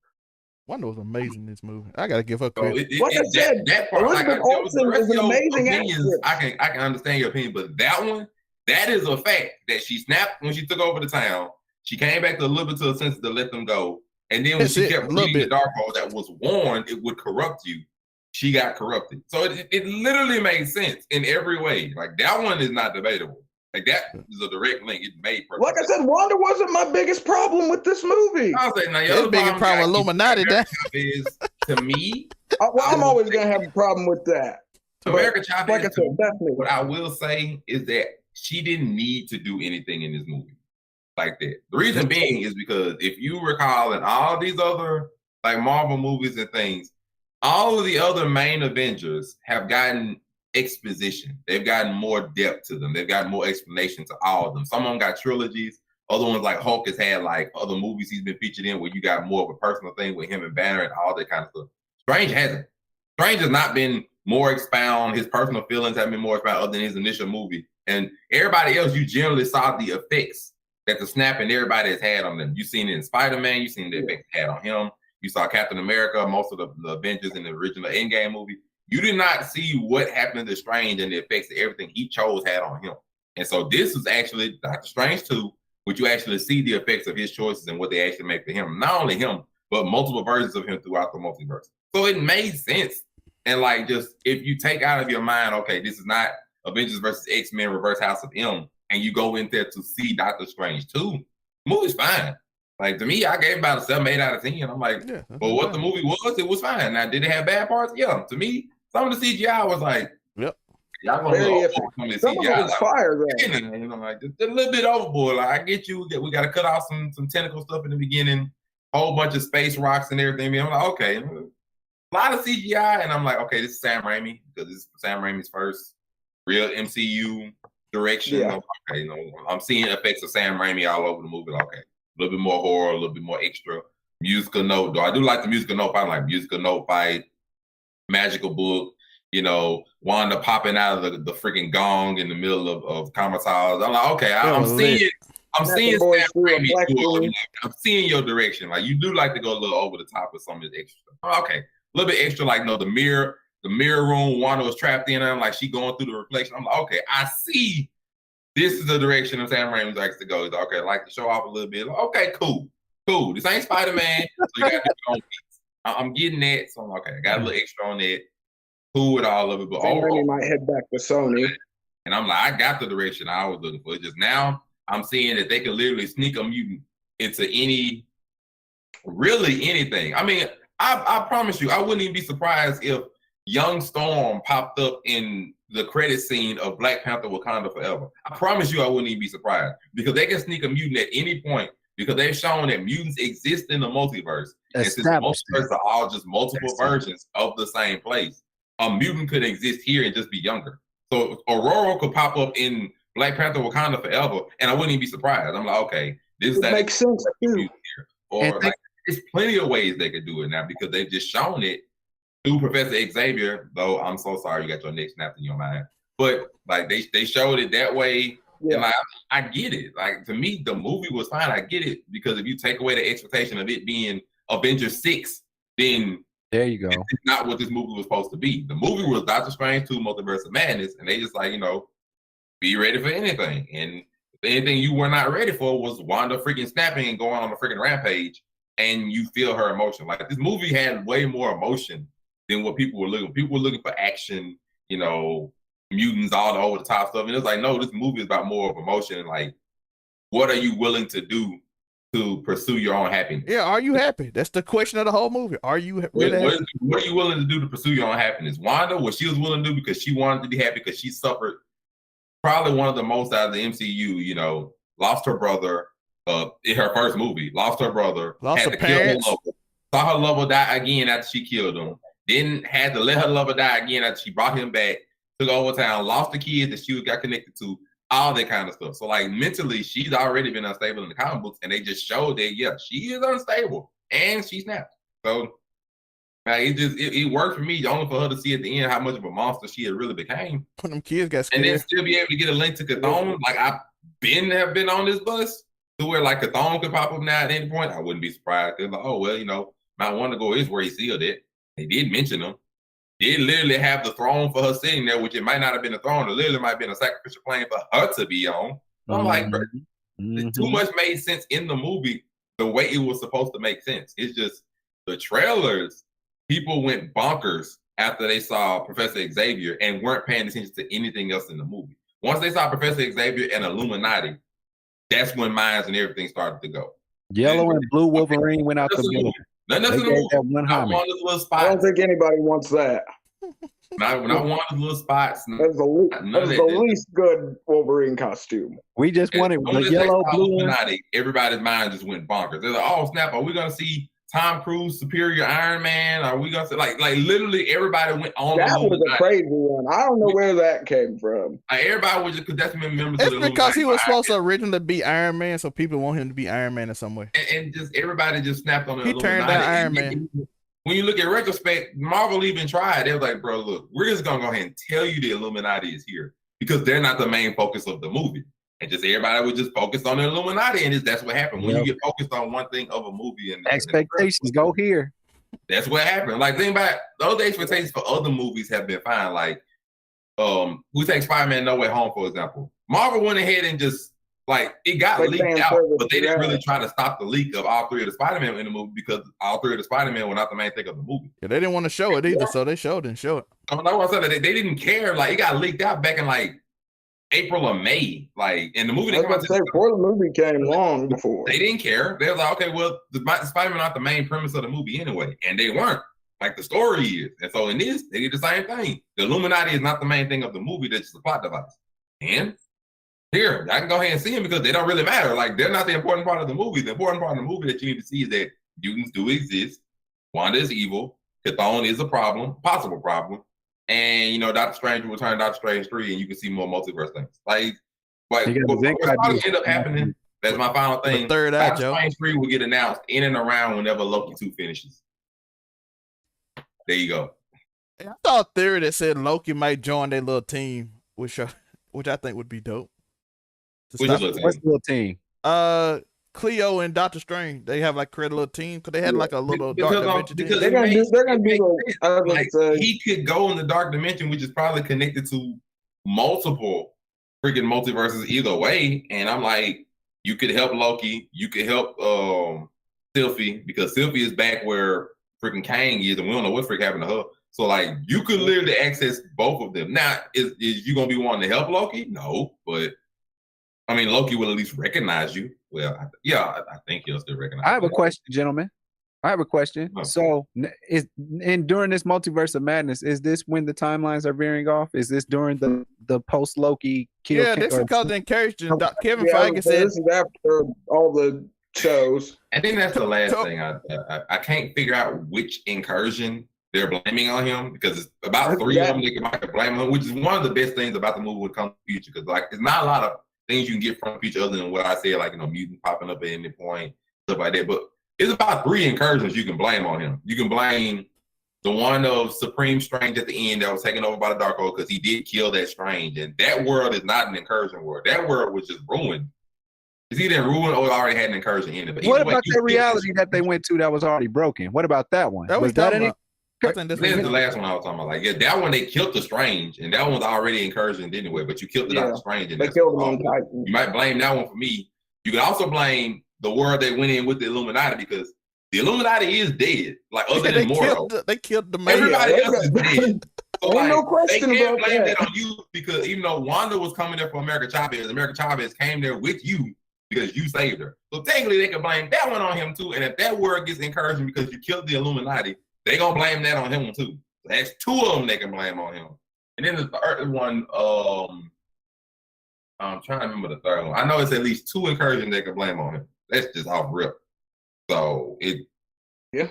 Wanda was amazing in this movie. I gotta give her credit. Like I said, that part, Elizabeth Olsen is an amazing actress. I can understand your opinion, but that one, that is a fact that she snapped when she took over the town. She came back to a little bit to a sense to let them go. And then when she kept reading the Darkhold that was warned it would corrupt you, she got corrupted. So it literally made sense in every way. Like that one is not debatable. Like that is a direct link. It made perfect Like I said, Wanda wasn't my biggest problem with this movie. I was like, now your biggest problem with Illuminati is to me. I'm always gonna have a problem with that. America Chop like I said, definitely. What I will say is that she didn't need to do anything in this movie like that. The reason being is because if you recall in all these other like Marvel movies and things, all of the other main Avengers have gotten exposition. They've gotten more depth to them. They've gotten more explanation to all of them. Some of them got trilogies. Other ones like Hulk has had like other movies he's been featured in where you got more of a personal thing with him and Banner and all that kind of stuff. Strange hasn't. Strange has not been more expound. His personal feelings have been more expound other than his initial movie. And everybody else, you generally saw the effects that the snapping everybody has had on them. You've seen it in Spider-Man. You've seen the effects it had on him. You saw Captain America, most of the Avengers in the original Endgame movie. You did not see what happened to Strange and the effects that everything he chose had on him. And so this is actually Doctor Strange 2, which you actually see the effects of his choices and what they actually make for him. Not only him, but multiple versions of him throughout the multiverse. So it made sense. And like just if you take out of your mind, okay, this is not Avengers versus X-Men Reverse House of M, and you go in there to see Doctor Strange 2, the movie's fine. Like to me, I gave about a 7, 8 out of 10. I'm like, well, what the movie was, it was fine. Now, did it have bad parts? Yeah. To me, some of the CGI was like, yep. Y'all gonna go overboard some of the CGI. Some of it was fire, though. Like just a little bit overboard. Like I get you. We got to cut off some tentacle stuff in the beginning. Whole bunch of space rocks and everything. I'm like, okay, a lot of CGI, and I'm like, okay, this is Sam Raimi because this is Sam Raimi's first real MCU direction. Yeah. Okay, I'm seeing effects of Sam Raimi all over the movie. Okay, a little bit more horror, a little bit more extra musical note. Though I do like the musical note fight, like musical note fight, magical book. Wanda popping out of the freaking gong in the middle of Comatose. I'm like, okay, I'm seeing Sam Raimi. I'm seeing your direction. Like you do like to go a little over the top with some of this extra stuff. Okay, a little bit extra, like the mirror room Wanda was trapped in. I'm like, she going through the reflection. I'm like, okay, I see. This is the direction of Sam Raimi likes to go. He's like, okay, I like to show off a little bit. Like, okay, cool. This ain't Spider-Man, so you got to do your own piece. I'm getting that, so I'm like, okay, I got a little extra on that. Cool with all of it, but overall, might head back to Sony. And I'm like, I got the direction I was looking for. Just now, I'm seeing that they can literally sneak a mutant into really anything. I mean, I promise you, I wouldn't even be surprised if Young Storm popped up in the credit scene of Black Panther: Wakanda Forever. I promise you, I wouldn't even be surprised because they can sneak a mutant at any point because they've shown that mutants exist in the multiverse. And since the multiverse are all just multiple versions of the same place, a mutant could exist here and just be younger. So Aurora could pop up in Black Panther: Wakanda Forever, and I wouldn't even be surprised. I'm like, okay, this makes sense too. Here. Or like, there's plenty of ways they could do it now because they've just shown it through Professor Xavier. Though I'm so sorry you got your neck snapped in your mind, but like they showed it that way. Yeah. And like I get it. Like to me, the movie was fine. I get it because if you take away the expectation of it being Avengers 6, then there you go. It's not what this movie was supposed to be. The movie was Doctor Strange 2, Multiverse of Madness, and they just like, be ready for anything. And anything you were not ready for was Wanda freaking snapping and going on a freaking rampage. and you feel her emotion. Like this movie had way more emotion than what people were looking. People were looking for action, you know, mutants, all the over the top stuff. And it's like, no, this movie is about more of emotion and like, what are you willing to do to pursue your own happiness? Yeah, are you happy? That's the question of the whole movie. Are you really happy? What are you willing to do to pursue your own happiness? Wanda, what she was willing to do because she wanted to be happy because she suffered probably one of the most out of the MCU, you know, lost her brother in her first movie, lost her brother, lost had her to kill her parents. lover, saw her lover die again after she killed him, then had to let her lover die again after she brought him back, took over town, lost the kids that she got connected to, all that kind of stuff. So like mentally, she's already been unstable in the comic books, and they just showed that, yeah, she is unstable and she snapped. So like, it worked for me only for her to see at the end how much of a monster she had really became. When them kids got scared. And then still be able to get a link to Chthon. Like have been on this bus to where like Chthon could pop up now at any point. I wouldn't be surprised. They're like, oh well, you know, Mount Wondergo is where he sealed it. They did mention him. They literally have the throne for her sitting there, which it might not have been a throne. It literally might have been a sacrificial plane for her to be on. I'm like, bro, too much made sense in the movie the way it was supposed to make sense. It's just the trailers. People went bonkers after they saw Professor Xavier and weren't paying attention to anything else in the movie. Once they saw Professor Xavier and Illuminati, that's when minds and everything started to go. Yellow and blue Wolverine went out the building. Nothing else in the movie. Not one of those little spots. I don't think anybody wants that. Not one of those little spots. That's the least good Wolverine costume. We just wanted the yellow, blue. Illuminati, everybody's mind just went bonkers. They're like, oh snap, are we gonna see Tom Cruise superior Iron Man? Are we gonna say like literally everybody went on? That was a crazy one. I don't know where that came from. Everybody was just because that's members. It's because he was supposed to originally be Iron Man, so people want him to be Iron Man in some way. And just everybody just snapped on the He turned down Iron Man. When you look at retrospect, Marvel even tried. They was like, bro, look, we're just gonna go ahead and tell you the Illuminati is here because they're not the main focus of the movie. And just everybody would just focus on the Illuminati, and that's what happened. When you get focused on one thing of a movie and expectations go here. That's what happened. Like think about those expectations for other movies have been fine. Like we take Spider-Man No Way Home, for example. Marvel went ahead and just like it got leaked out, but they didn't really try to stop the leak of all three of the Spider-Man in the movie because all three of the Spider-Man were not the main thing of the movie. Yeah, they didn't want to show it either, so they didn't show it. Like I said, they didn't care. Like it got leaked out back in like April or May, like, and the movie before the movie came long before. They didn't care. They were like, okay, well, the Spider-Man not the main premise of the movie anyway, and they weren't. Like the story is, and so in this, they did the same thing. The Illuminati is not the main thing of the movie; that's just a plot device. And here, I can go ahead and see them because they don't really matter. Like they're not the important part of the movie. The important part of the movie that you need to see is that mutants do exist. Wanda is evil. Chthon is a problem, possible problem. And you know, Doctor Strange will return Doctor Strange 3, and you can see more multiverse things. Like what's probably end up happening? That's my final thing. Doctor Strange 3 will get announced in and around whenever Loki 2 finishes. There you go. I saw a theory that said Loki might join their little team, which I think would be dope. What's the little team? Cleo and Doctor Strange, they have like created a little team because they had like a little dark dimension. Because they're gonna do like, he could go in the dark dimension, which is probably connected to multiple freaking multiverses either way. And I'm like, you could help Loki, you could help Sylvie because Sylvie is back where freaking Kang is, and we don't know what freak happened to her. So like, you could literally access both of them. Now, is you gonna be wanting to help Loki? No, but I mean, Loki will at least recognize you. Well, I think he'll still recognize. I have a question, gentlemen. I have a question. Okay. So, during this Multiverse of Madness, is this when the timelines are veering off? Is this during the post Loki kill? Yeah, this is because the encouragement. Kevin Feige said this is after all the shows. I think that's the last thing. I can't figure out which incursion they're blaming on him because it's about three of them they can blame him, which is one of the best things about the movie when it comes to the future because like it's not a lot of things you can get from each other than what I said, like, you know, mutant popping up at any point, stuff like that. But it's about 3 incursions you can blame on him. You can blame the one of Supreme Strange at the end that was taken over by the Darkhold because he did kill that Strange. And that world is not an incursion world. That world was just ruined. Because he didn't ruin or already had an incursion in it. But what about the reality that they went to that was already broken? What about that one? Was that any? That's the last one I was talking about. Like, yeah, that one they killed the Strange, and that one's already incursioned anyway. But you killed the Doctor Strange, and they killed him on Titan. You might blame that one for me. You can also blame the world they went in with the Illuminati because The Illuminati is dead. Like other they than Mordo, killed the mayor. everybody else is dead. So Ain't like, no question they can't about blame that. that on you because even though Wanda was coming there for America Chavez came there with you because you saved her. So technically, they can blame that one on him too. And if that word gets encouraging because you killed the Illuminati, they gonna blame that on him too. So that's two of them they can blame on him. And then the third one, I'm trying to remember the third one. I know it's at least two incursions they can blame on him. That's just off rip. So yeah.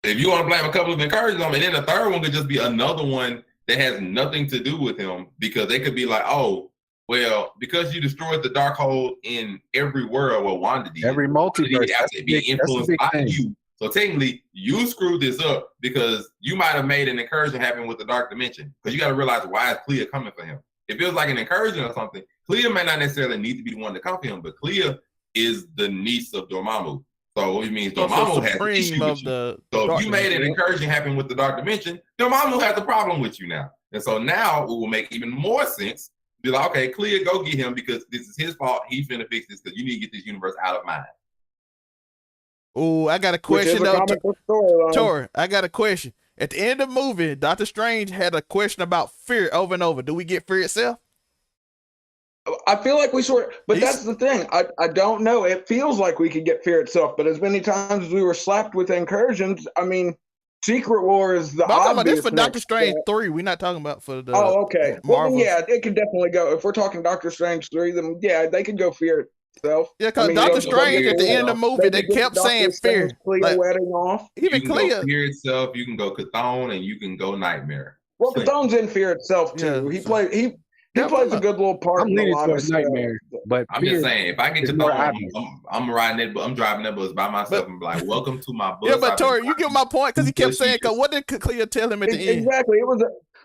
If you want to blame a couple of incursions on him, and then the third one could just be another one that has nothing to do with him because they could be like, oh, well, because you destroyed the dark hole in every world, well, Wanda did. Every multiverse Have to be influenced by you. So technically, you screwed this up because you might have made an incursion happen with the dark dimension. Because you got to realize why is Clea coming for him. If it was like an incursion or something, Clea may not necessarily need to be the one to come for him, but Clea is the niece of Dormammu. So what it means, Dormammu has an issue with you. So if you made an incursion happen with the dark dimension, Dormammu has a problem with you now. And so now it will make even more sense. Be like, okay, Clea, go get him because this is his fault. He's finna fix this because you need to get this universe out of mine. Oh, I got a question though. Tor, I got a question. At the end of the movie, Doctor Strange had a question about fear over and over. Do we get fear itself? I feel like we but that's the thing. I don't know. It feels like we could get fear itself, but as many times as we were slapped with incursions, I mean, Secret War is the obvious. About this for Doctor Strange 3. We're not talking about for the okay. Well, then, yeah, it could definitely go. If we're talking Doctor Strange 3, then yeah, they could go fear itself. Yeah, because Doctor Strange at the end of the movie, they kept saying fear. Clea wedding off. Even Clea. Go fear itself. You can go Chthon and you can go Nightmare. Well, Chthon's in fear itself too. Yeah. He plays a good little part. I'm leaning towards Nightmare, but I'm just saying, if I get to know, I'm riding it, but I'm driving that bus by myself and be like, "Welcome to my bus." Yeah, but Tori, you get my point because he kept saying, "Cause what did Clea tell him at the end?" Exactly, it was.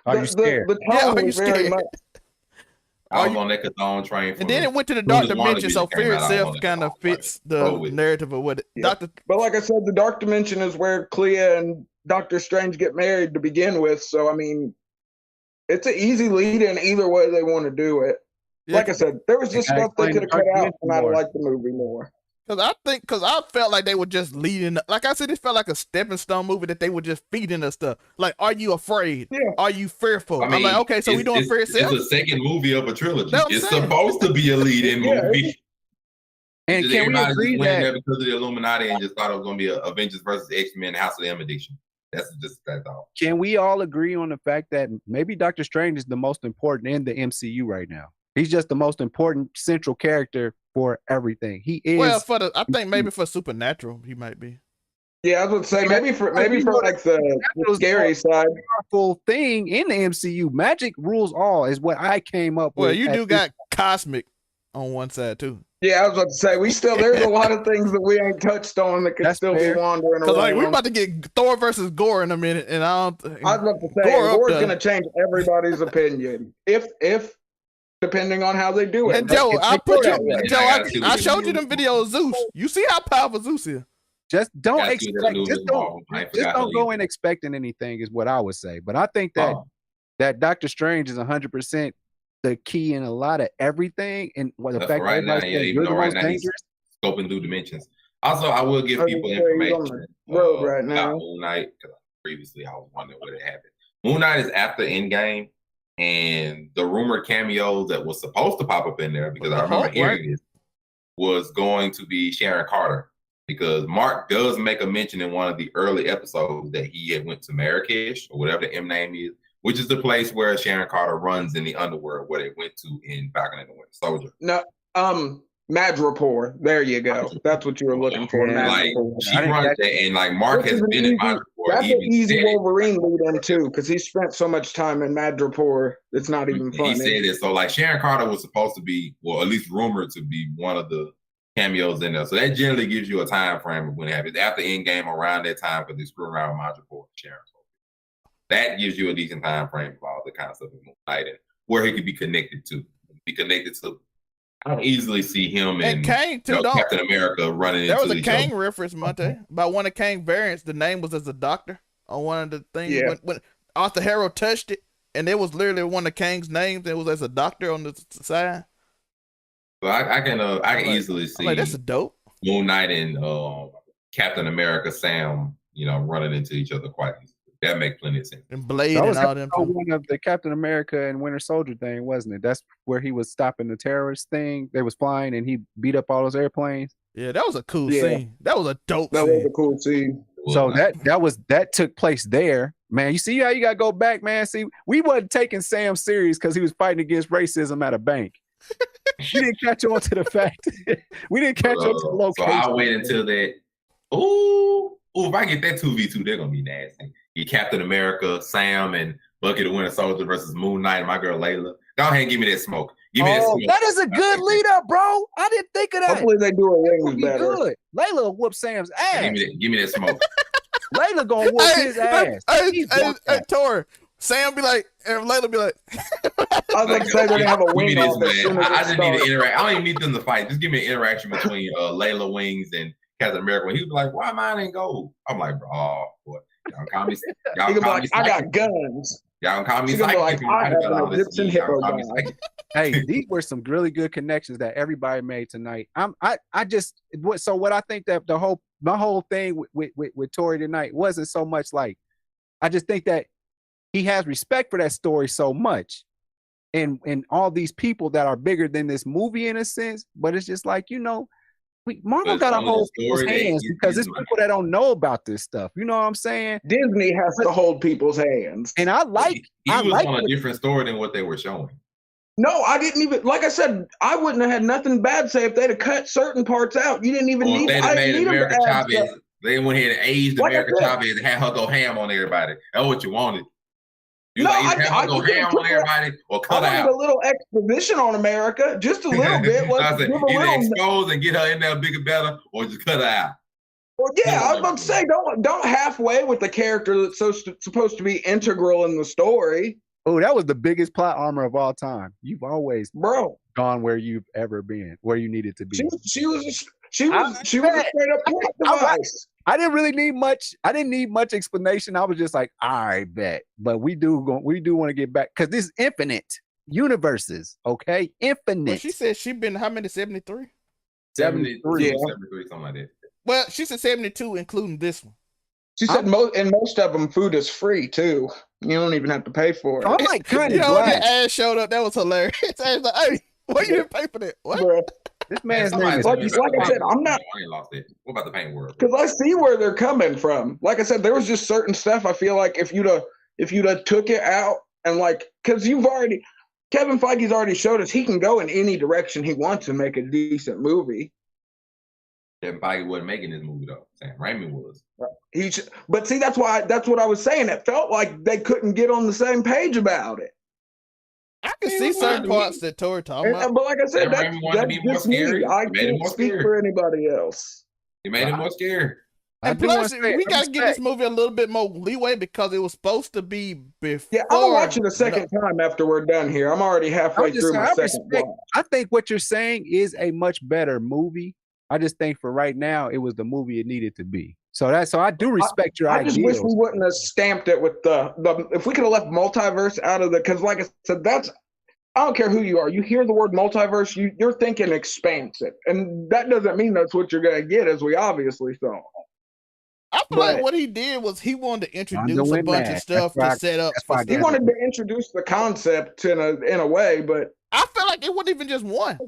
Are you scared? The tone was very much. I was on that Chthon train, and then it went to the dark dimension, so fear itself kind of fits the narrative of what Doctor. But like I said, the dark dimension is where Clea and Doctor Strange get married to begin with. So I mean. It's an easy lead in either way they want to do it. Yeah. Like I said, there was just stuff they could have cut out and I'd like the movie more. Because I felt like they were just leading. Like I said, it felt like a stepping stone movie that they were just feeding us stuff. Like, are you afraid? Yeah. Are you fearful? I mean, I'm like, okay, so we doing fear itself? It's the second movie of a trilogy. It's supposed to be a lead-in movie. And just can we agree that there because of the Illuminati and just thought it was going to be a Avengers versus X-Men House of M edition. That's all. Can we all agree on the fact that maybe Doctor Strange is the most important in the MCU right now? He's just the most important central character for everything. He is. Well, I think maybe for Supernatural, he might be. Yeah, I would say maybe for like the scary side. Powerful thing in the MCU, magic rules all is what I came up with. Well, you do got cosmic on one side too. Yeah, I was about to say there's a lot of things that we ain't touched on that could still be wandering around. Like we're about to get Thor versus Gore in a minute, and I was about to say Gore's going to change everybody's opinion if depending on how they do it. And Joe, I showed you them videos of Zeus. You see how powerful Zeus is. Just don't go in expecting anything is what I would say. But I think that Doctor Strange is 100% the key in a lot of everything, and the fact right now, even though right now he's scoping through dimensions. Also, I will give people information right now. About Moon Knight because previously I was wondering what had happened. Moon Knight is after Endgame, and the rumored cameos that was supposed to pop up in there because I remember hearing this was going to be Sharon Carter because Mark does make a mention in one of the early episodes that he had went to Marrakesh or whatever the M name is, which is the place where Sharon Carter runs in the underworld, where they went to in Falcon and the Winter Soldier. No, Madripoor. There you go. That's what you were looking for. Like she runs that, and like Mark has been in Madripoor. That's an easy Wolverine lead in too, because he spent so much time in Madripoor. It's not even funny. He said it. So like Sharon Carter was supposed to be, well, at least rumored to be one of the cameos in there. So that generally gives you a time frame of when it happens. After Endgame, around that time, because they screw around with Madripoor and Sharon. That gives you a decent time frame of all the kind of stuff in Moon Knight and where he could be connected to. I don't easily see him and Kang too, Captain America running into each other. There was a Kang reference, Monte, about one of Kang variants. The name was as a doctor on one of the things. Yeah. When Arthur Harrow touched it, and it was literally one of Kang's names. It was as a doctor on the side. So I can easily see that's a dope Moon Knight and Captain America, Sam, running into each other quite easily. That makes plenty of sense. And Blade That was and all them. one of the Captain America and Winter Soldier thing, wasn't it? That's where he was stopping the terrorist thing. They was flying and he beat up all those airplanes. Yeah, that was a cool scene. That was a dope That scene. was a cool scene. So that took place there, man. You see how you gotta go back, man. See, we wasn't taking Sam serious because he was fighting against racism at a bank. We didn't catch on to the fact. We didn't catch on to the location. So I'll wait until that. Ooh, if I get that 2v2, they're gonna be nasty. You Captain America, Sam, and Bucky the Winter Soldier versus Moon Knight and my girl Layla. Go ahead and give me that smoke. Give me that smoke. That is a good lead up, bro. I didn't think of that. Hopefully they do a wings better. Good. Layla will whoop Sam's ass. Give me that smoke. Layla gonna whoop his ass. Hey, Tori. Sam be like, and Layla be like. I was going to say they're going to have a wing off as soon as I just need to interact. I don't even need them to fight. Just give me an interaction between Layla Wings and Captain America. When he was like, why mine ain't gold? I'm like, bro, oh, boy. Y'all call me. Y'all call me I got guns. Y'all call me psychic. Like, I have an Egyptian hippo gun. Hey, these were some really good connections that everybody made tonight. So what I think that my whole thing with Tori tonight wasn't so much like, I just think that he has respect for that story so much. And all these people that are bigger than this movie in a sense, but it's just like, Marvel got to hold people's hands because it's people that don't know about this stuff. You know what I'm saying? Disney has to hold people's hands. And I like he was on a different story than what they were showing. No, I didn't even, like I said, I wouldn't have had nothing bad to say if they'd have cut certain parts out. You didn't even need America Chavez. They went ahead and aged America Chavez and had her go ham on everybody. That's what you wanted. I go ham on everybody or cut out. A little exposition on America, just a little bit. Either expose and get her in there bigger, better, or just cut her out. Well, yeah, I was about to say, don't halfway with the character that's supposed to be integral in the story. Oh, that was the biggest plot armor of all time. You've always gone where you've ever been, where you needed to be. She was a straight up plot device. I didn't really need much. I didn't need much explanation. I was just like, all right, bet. But we do want to get back because this is infinite universes. Okay, infinite. Well, she said she been how many? 73? 73, 73, something like that. Well, she said 72, including this one. She said most of them food is free too. You don't even have to pay for it. I'm like kind of glad. When the ass showed up, that was hilarious. I was like, hey, why you didn't pay for that? What? Bruh. This man's name is like I said, I'm not. I ain't lost it. What about the paint world? Because I see where they're coming from. Like I said, there was just certain stuff I feel like if you'd have took it out and because Kevin Feige's already showed us he can go in any direction he wants and make a decent movie. Kevin Feige wasn't making this movie though. Sam Raimi was. But see, that's what I was saying. It felt like they couldn't get on the same page about it. I can see certain parts that Tori talking about. But like I said, that's just me. I can't speak for anybody else. He made it more scary. And plus, we got to give this movie a little bit more leeway because it was supposed to be before. Yeah, I'll watch it a second time after we're done here. I'm already halfway through my second watch. I think what you're saying is a much better movie. I just think for right now, it was the movie it needed to be. So I do respect your ideas. I just wish we wouldn't have stamped it with the if we could have left multiverse out of because like I said, I don't care who you are. You hear the word multiverse, you're thinking expansive. And that doesn't mean that's what you're going to get, as we obviously saw. I feel like what he did was he wanted to introduce a bunch of stuff to set up. He wanted to introduce the concept in a way, but I feel like it wasn't even just one.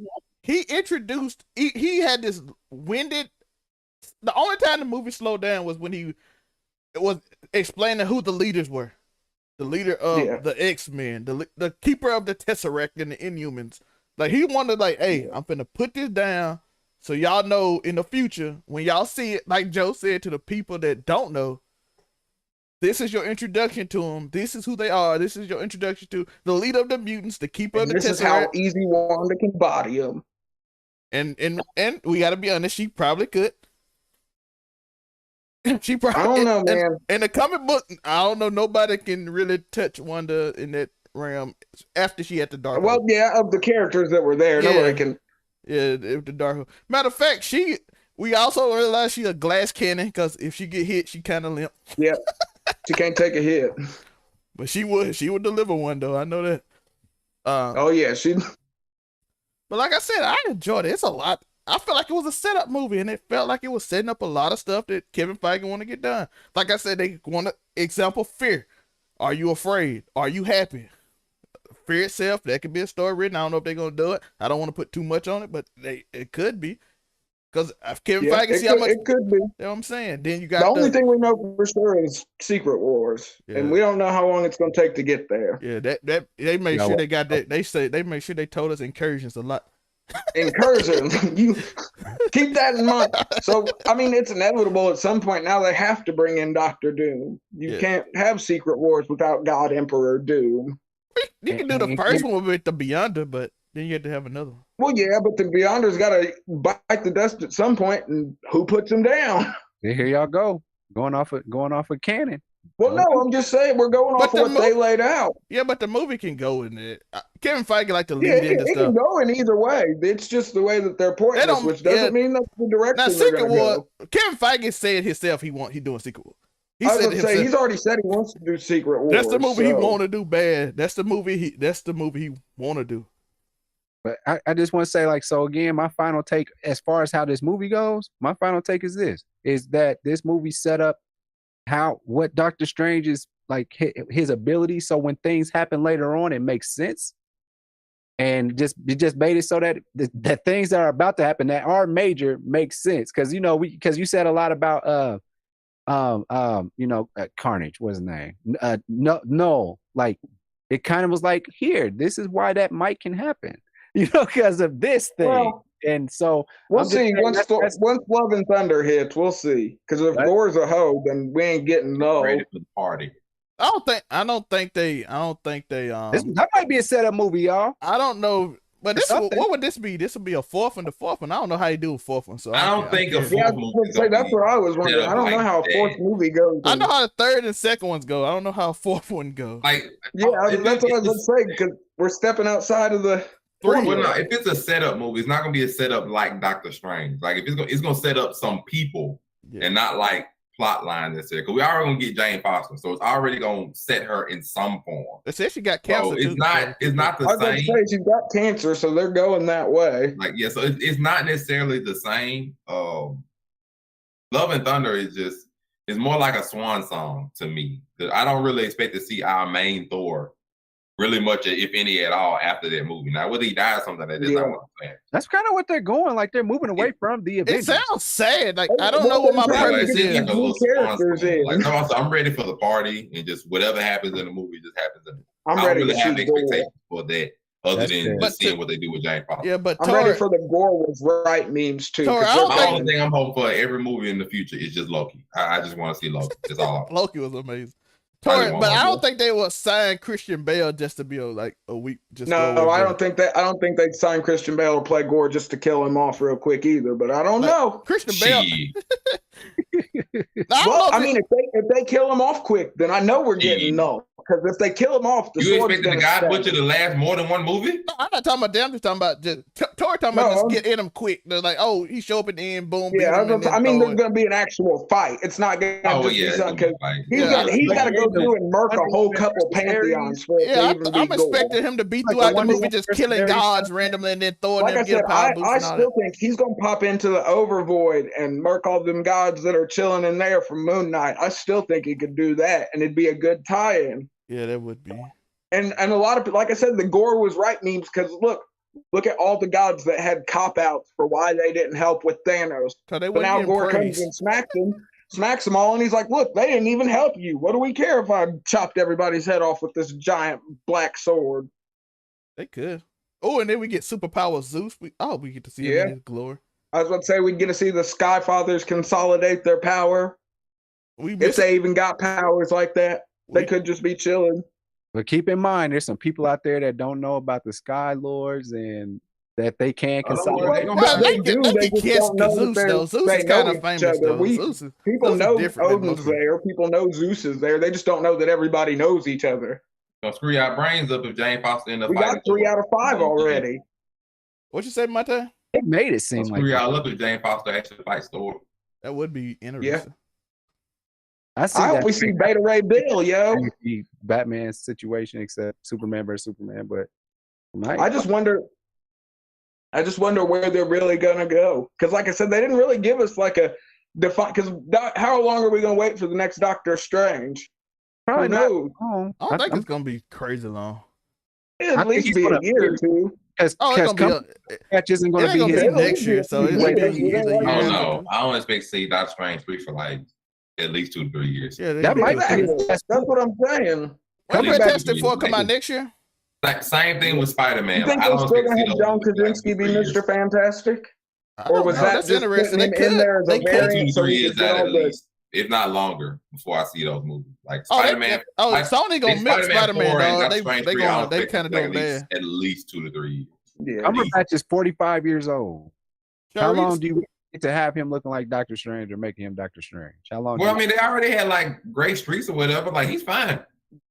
He introduced, he had this winded. The only time the movie slowed down was when he was explaining who the leaders were. The leader of the X-Men, the keeper of the Tesseract and the Inhumans. Like he wanted hey, I'm finna put this down so y'all know in the future when y'all see it, like Joe said to the people that don't know, this is your introduction to them. This is who they are. This is your introduction to the leader of the mutants, the keeper of the Tesseract. This is how easy Wanda can body them. And we got to be honest, she probably could. She probably. I don't know, man. In the comic book, I don't know. Nobody can really touch Wanda in that realm after she had the Dark. Well, yeah, of the characters that were there, nobody can. Yeah, the Dark. Matter of fact, we also realized she's a glass cannon because if she get hit, she kind of limp. Yeah, she can't take a hit. But she would deliver one though. I know that. Oh yeah, she. But like I said, I enjoyed it. It's a lot. I felt like it was a setup movie, and it felt like it was setting up a lot of stuff that Kevin Feige want to get done. Like I said, they want to example fear. Are you afraid? Are you happy? Fear itself, that could be a story written. I don't know if they're gonna do it. I don't want to put too much on it, but it could be. Because Kevin Feige, see how much it could be. You know what I'm saying? Then you got the only thing we know for sure is Secret Wars, and we don't know how long it's going to take to get there. Yeah, that they made sure they got that. They made sure they told us incursions a lot. Incursions, you keep that in mind. So I mean, it's inevitable at some point. Now they have to bring in Doctor Doom. You can't have Secret Wars without God Emperor Doom. You can do the first one with the Beyonder, but then you have to have another one. Well, yeah, but the Beyonder's got to bite the dust at some point, and who puts him down? Here y'all go, going off of canon. Well, no, I'm just saying we're going off what they laid out. Yeah, but the movie can go in it. Kevin Feige like to lead into stuff. It can go in either way. It's just the way that they're pointing us, which doesn't mean that's the direction now, they're going to go. Kevin Feige said himself he doing Secret War. I was going to say he's already said he wants to do Secret Wars. That's the movie he want to do bad. That's the movie he want to do. But I just want to say, like, so again, my final take as far as how this movie goes, my final take is that this movie set up what Doctor Strange is like his ability. So when things happen later on, it makes sense. And it just made it so that the things that are about to happen that are major make sense. Cause you said a lot about, Carnage was his name. No, like it kind of was like, here, this is why that might can happen. Because of this thing. Well, and so we'll see. Once Love and Thunder hits, we'll see. Because if Gore's a hoe, then we ain't getting no. Ready for the party. I don't think they. That might be a setup movie, y'all. I don't know, but what would this be? This would be a fourth one. The fourth one, I don't know how you do a fourth one. So I don't think a fourth movie. That's what I was wondering. I don't know how a fourth movie goes. I know how the third and second ones go. I don't know how a fourth one goes. That's what I was going to say, because we're stepping outside of the. Well, no, if it's a setup movie, it's not gonna be a setup like Doctor Strange. Like if it's gonna set up some people and not like plot lines necessarily. Because we are gonna get Jane Foster, so it's already gonna set her in some form. They said she got cancer. So it's not the same. I was gonna say she's got cancer, so they're going that way. Like so it's not necessarily the same. Love and Thunder is more like a swan song to me. I don't really expect to see our main Thor really much, if any at all, after that movie. Now, whether he dies or something, that's not what I'm saying. That's kind of what they're going. Like they're moving away from the Avengers. It sounds sad. Like I don't know what my purpose is. Like I'm ready for the party, and just whatever happens in the movie just happens in the movie. I don't really have expectations for that, other than just seeing what they do with Jane Foster. Yeah, but I'm ready for the Gore was right memes too. The only thing I'm hoping for every movie in the future is just Loki. I just want to see Loki. That's all. Loki was amazing. But I don't think they will sign Christian Bale just to be a week. No, I don't think they'd sign Christian Bale to play Gore just to kill him off real quick either. But I don't know. Christian Bale. I mean, if they kill him off quick, then I know we're getting no. Because if they kill him off, you expecting the God Butcher to last more than one movie? No, I'm not talking about them. I'm just talking about just get in him quick. They're like, oh, he show up at the end, boom. Yeah, there's going to be an actual fight. It's not going to be something because he's got to go through and murk a whole couple pantheons. I'm expecting him to be throughout the movie just killing gods randomly and then throwing them. Like I said, I still think he's going to pop into the Overvoid and murk all them gods that are chilling in there from Moon Knight. I still think he could do that, and it'd be a good tie-in. Yeah, that would be. And a lot of people, like I said, the Gore was right memes because look at all the gods that had cop-outs for why they didn't help with Thanos. But now Gore comes and smacks them all, and he's like, look, they didn't even help you. What do we care if I chopped everybody's head off with this giant black sword? They could. Oh, and then we get superpower Zeus. We get to see him in his glory. I was about to say we'd get to see the Sky Fathers consolidate their power. If they even got powers like that. They could just be chilling. But keep in mind, there's some people out there that don't know about the Sky Lords and that they can consolidate. They do. They just don't know that Zeus is kind of famous, though. People know Odin's there. People know Zeus is there. They just don't know that everybody knows each other. Gonna screw our brains up if Jane Foster ends up fighting. We got 3 out of 5 already. What you say, Mate? It made it seem like screw y'all up if Jane Foster actually fights Thor. That would be interesting. Yeah. I hope we see Beta Ray Bill, yo. Batman's situation, except Superman versus Superman. But I just wonder I just wonder where they're really gonna go. Because, like I said, they didn't really give us like a define. Because how long are we gonna wait for the next Doctor Strange? Probably Who not knows? long. I don't think it's gonna be crazy long. It'll at least be a year or two. Because It's gonna Patch isn't be. going It to ain't be gonna his. be next year, so it's Wait, gonna be wait, either wait, year. I wait. don't know. I don't expect to see Doctor Strange 3 for like at least 2 to 3 years. Yeah, That might Exactly. be. That's what I'm saying. When Coming back Fantastic Four come out next year? Like, same thing with Spider-Man. You think I they're don't still expect to gonna see have those John movies for, like, Krasinski 2 be 3 years. Mr. Fantastic? I Or don't was know. that That's just interesting. They putting him in there could. as a They Like, could. 2 variant to so 3 we years could get out all at the least, if not longer, before I see those movies. Like Oh, Spider-Man. Sony gonna milk Spider-Man, 4 and dog. Doctor Strange 3, I don't They expect kind of like doing bad. at least 2 to 3 years. yeah. Cumberbatch is 45 years old. How Charisse? long do you get to have him looking like Doctor Strange or making him Doctor Strange? How long? Well, I mean, they already had like Gray Streets or whatever. Like, he's fine.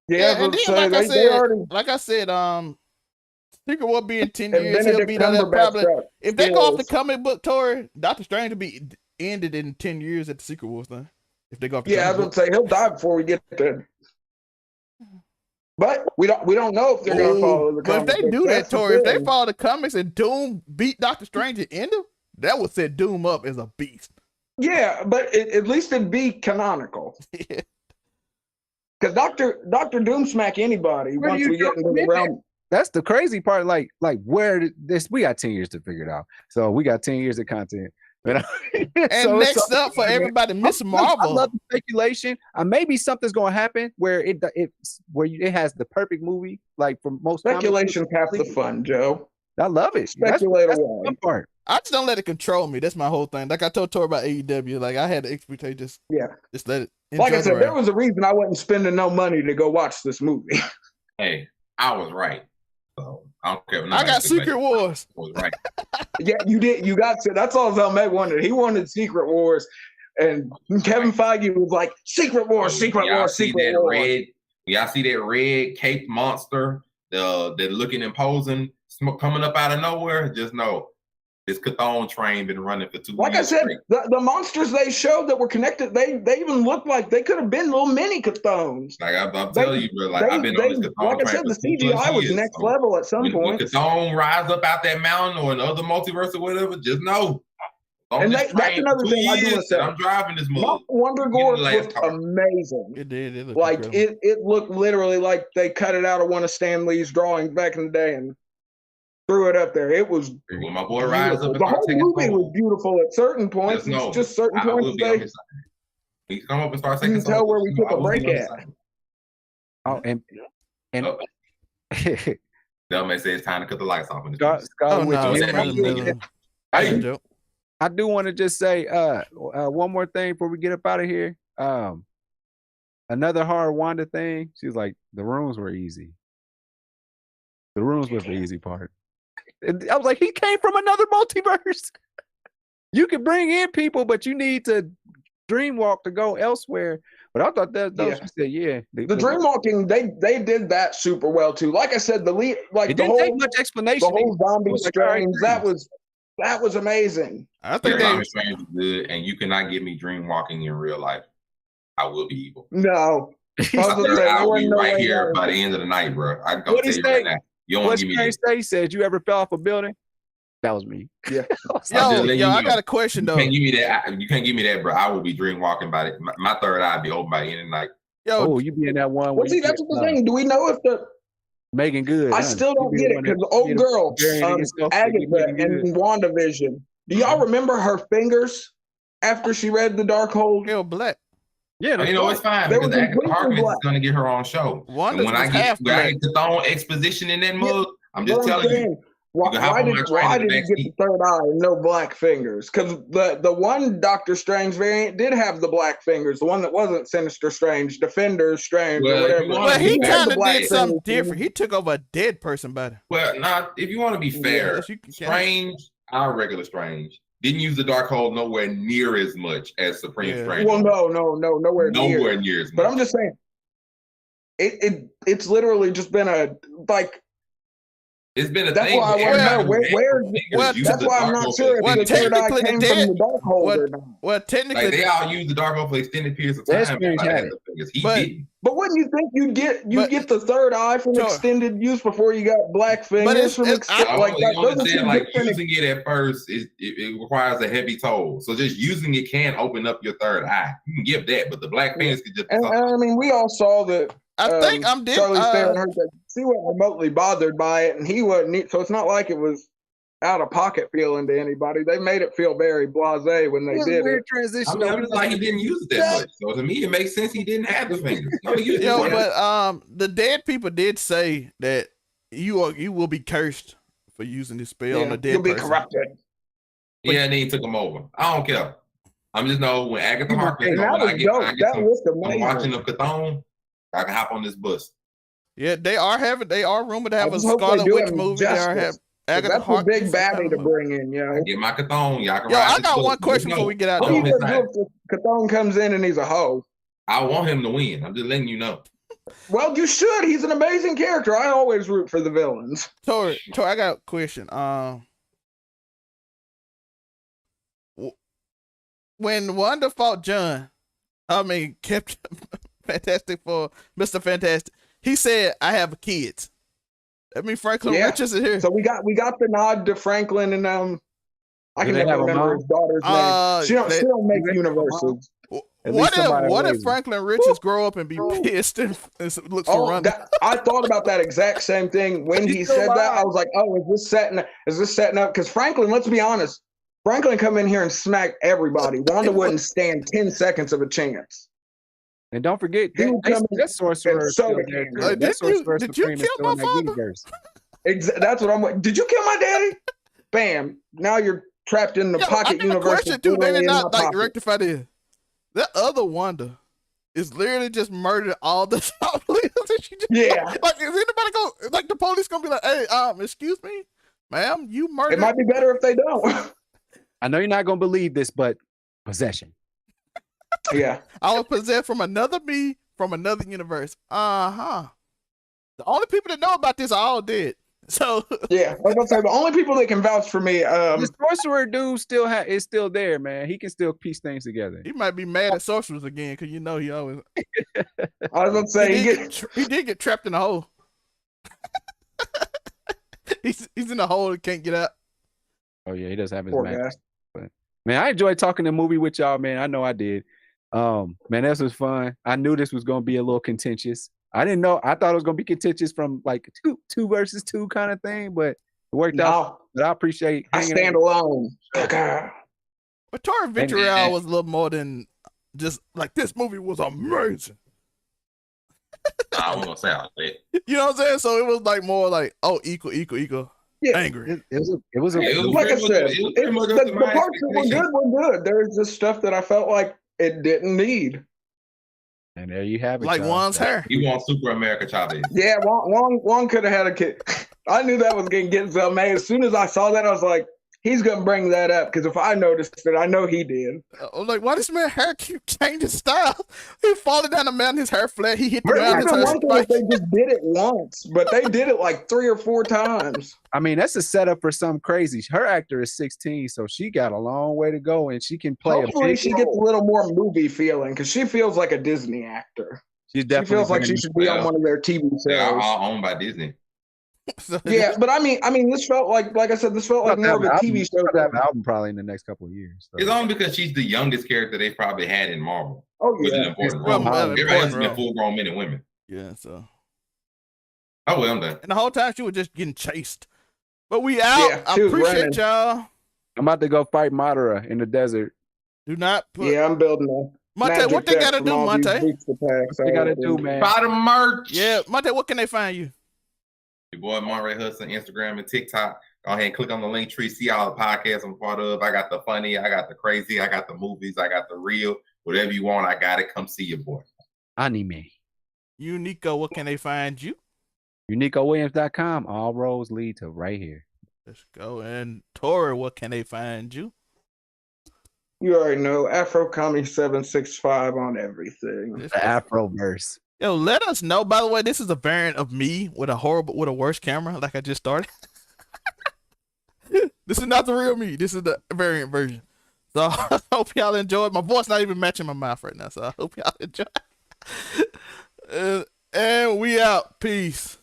Yeah, and but then so like I said, Secret War be in 10 and years. He'll Benedict be there Cumberbatch probably. got If they go off the skills. comic book tour, Doctor Strange will be ended in 10 years at the Secret Wars thing. If they go off the Yeah, I comic was book. gonna say he'll die before we get there. But we don't know if they're gonna follow the But if comic they book. do that That's the tour, if they thing. follow the comics and Doom beat Doctor Strange and end him, that would set Doom up as a beast. Yeah, but at least it'd be canonical. Because Doctor Doom smack anybody Where do once you we get into the document realm. That's the crazy part. Like where this we got 10 years to figure it out. So we got 10 years of content. And next up for everybody, Miss I Marvel. love the speculation. Maybe something's going to happen where it has the perfect movie. Like for most Speculation's half the fun, Joe. I love it. Speculate that's away. the fun part. I just don't let it control me. That's my whole thing. Like I told Tori about AEW. Like I had the expectation. Just let it. Like I enjoy the said, ride. there was a reason I wasn't spending no money to go watch this movie. Hey, I was right. So I don't care. I got Secret Wars. I was right. Yeah, you did. You got to. That's all Zelmek wanted. He wanted Secret Wars, and Kevin Feige was like, "Secret Wars, Secret Y'all Wars, see Secret that Wars." red? Y'all see that red caped monster? The looking imposing, smoke coming up out of nowhere. Just know this Chthon train been running for 2 years. Like I said, straight. the monsters they showed that were connected, they even looked like they could have been little mini Chthons. Like I'm telling you, bro. Like I've been on this Chthon like I train said, for the 2+ CGI was years. next So level at some when point. Chthon rise up out that mountain or another multiverse or whatever, just know. On And this that's train another for 2 thing I do years wanna say. that I'm driving this Mount mug. Wonder Getting Gore the last looked car. amazing. It did. It looked Like incredible. it looked literally like they cut it out of one of Stan Lee's drawings back in the day and threw it up there. It was When my boy rise up beautiful. and The start whole taking movie was photos, beautiful at certain points. just know It's just certain I will points be on they his side. He come up and start you taking can tell where we photos, took I a will be break on his at. side. Oh, and Oh, Delman says it's time to cut the lights off in the Scott, streets. Oh with no, you. that it's mean? not Hey, Joe. I do want to just say one more thing before we get up out of here. Another hard Wanda thing. She was like, the rooms were easy. The rooms was the easy part. And I was like, he came from another multiverse. You can bring in people, but you need to dreamwalk to go elsewhere. But I thought that Yeah. she said, yeah. The dreamwalking, they did that super well too. Like I said, the lead, like It the didn't whole take much explanation. the whole zombie It was like, all right, strange, that was amazing. I think Doctor they. Strange is good, and you cannot get me dream walking in real life. I will be evil. No, I will be right here by the end of the night, bro. I can go What'd tell he you say? right now. You don't What give me Strange that. say? He said, you ever fell off a building? That was me. Yeah. Yo, I got a question You though. can't give me that. You can't give me that, bro. I will be dream walking by it. My third eye be open by the end of the night. Yo, Oh, you be in that one. Well, where see, you that's get, the thing. Do we know if the Megan Good. I still don't get it because the old girl, Agatha in WandaVision. Do y'all remember her fingers after she read the Darkhold? Hell black. Yeah, You know, it's fine They because were Agatha completely Harkness is black. going to get her own show. Wanda's And when I was get half the Thorn exposition in that mug, I'm just What I'm telling you. saying, why can hop on my did train in the he back get the seat. third eye and no black fingers? Because the one Doctor Strange variant did have the black fingers. The one that wasn't Sinister Strange, Defender Strange, Well, or if whatever. you wanna Well, he be fair, kind of black did something fingers. different. He took over a dead person body. Well, now, if you want to be fair, yes, you can. Strange, our regular Strange, didn't use the Darkhold nowhere near as much as Supreme Yeah. Strange. Well, nowhere nowhere near. near as much. But I'm just saying, it's literally just been a like. It's been a That's thing. why I want to know where. That's why I'm not sure if the third eye came from the Darkhold or not. Well, technically, like they all use the Darkhold for extended periods of That's time. strange, had it. He But- didn't. But wouldn't you think you get the third eye from extended use before you got black fingers from extended? Like Like that, you understand, like using it at first, it requires a heavy toll. So just using it can open up your third eye. You can give that, but the black fingers can just. And I mean, we all saw that. I think I'm Charlie Theron heard that he wasn't remotely bothered by it, and he wasn't. So it's not like it was out of pocket feeling to anybody. They made it feel very blasé when they did it. Transition. I mean, I'm just like he didn't use it that much. So to me, it makes sense he didn't have the fingers. But the dead people did say that you will be cursed for using this spell on the dead You'll be person. corrupted. Yeah, and then he took him over. I don't care. I'm just know when Agatha Harkness, That was I'm amazing. watching the Cthulhu, I can hop on this bus. Yeah, they are rumored to have a just hope they Scarlet do Witch him movie. They are justice. have Agatha That's a Harkness. big baddie to bring in, I get my Cthulhu. Y'all can Yo, ride I this got bus. one question before we get out What are you there. gonna do if Cthulhu comes in and he's a hoe? I want him to win. I'm just letting you know. Well, you should. He's an amazing character. I always root for the villains. Tori, I got a question. When Wanda fought John, Captain Fantastic for Mr. Fantastic, he said, "I have kids." That means Franklin Richards is here. So we got the nod to Franklin and I can they never have a remember mom? his daughter's name. She don't make universes. What if Franklin Richards grow up and be pissed and look for Wanda? I thought about that exact same thing when he said that. I was like, "Oh, is this setting up?" Because Franklin, let's be honest, Franklin come in here and smack everybody. Wanda wouldn't stand 10 seconds of a chance. And don't forget, that sorcerer. Did you kill my father? That's what I'm like. Did you kill my daddy? Bam! Now you're trapped in the pocket universe. Question too. They did not rectify this. That other Wanda is literally just murdered all the top leaders. Yeah. Like, is anybody the police gonna be like, "Hey, excuse me, ma'am, you murdered." It might be better if they don't. I know you're not gonna believe this, but possession. Yeah. I was possessed from another me from another universe. The only people that know about this are all dead. So yeah, I was gonna say the only people that can vouch for me. The sorcerer dude is still there, man. He can still piece things together. He might be mad at sorcerers again because he always. I was gonna say he did get trapped in a hole. he's in a hole and can't get out. Oh yeah, he does have his Poor match. guy. But man, I enjoyed talking the movie with y'all, man. I know I did. Man, this was fun. I knew this was gonna be a little contentious. I didn't know. I thought it was gonna be contentious from like two versus two kind of thing, but it worked out. But I appreciate. I stand alone. But Tori Vitriol was a little more than just like this movie was amazing. I won't gonna say all that. You know what I'm saying? So it was like more like equal. Yeah. Angry. It was like I said, the parts that were good. There's just stuff that I felt like it didn't need. And there you have it. Like Juan's hair. You want Super America Chavez. Yeah, Juan could have had a kid. I knew that was going to get so mad. As soon as I saw that, I was like, he's going to bring that up. Because if I noticed it, I know he did. I'm like, why does man hair keep changing style? He falling down the mountain, his hair flat. He hit the ground. His hair they just did it once, but they did it like 3 or 4 times. I mean, that's a setup for something crazy. Her actor is 16, so she got a long way to go, and she can play. Hopefully, she gets a little more movie feeling because she feels like a Disney actor. She feels like she should be on one of their TV shows. They are all owned by Disney. Yeah, but I mean, this felt like I said, this felt like more of a TV show. Have an album probably in the next couple of years. So. It's only because she's the youngest character they probably had in Marvel. Oh yeah, which is an important role. Everybody else has been full-grown men and women. Yeah, so. Oh well, I'm done. And the whole time she was just getting chased. But we out. Yeah, I appreciate y'all. I'm about to go fight Madara in the desert. Do not put. Yeah, I'm building a. Monte, what they gotta do, Monte? What they gotta do, man? Buy the merch. Yeah, Monte, what can they find you? Your boy Monray Hudson, Instagram and TikTok. Go ahead and click on the link tree. See all the podcasts I'm part of. I got the funny, I got the crazy, I got the movies, I got the real. Whatever you want, I got it. Come see your boy. Anime. Uniqo, what can they find you? UniqoWilliams.com. All roads lead to right here. Let's go. And Tori, what can they find you? You already know, AfroComedy765 on everything. The Afroverse. Yo, let us know. By the way, this is a variant of me with a worse camera, like I just started. This is not the real me. This is the variant version. So I hope y'all enjoyed. My voice not even matching my mouth right now. So I hope y'all enjoy. And we out. Peace.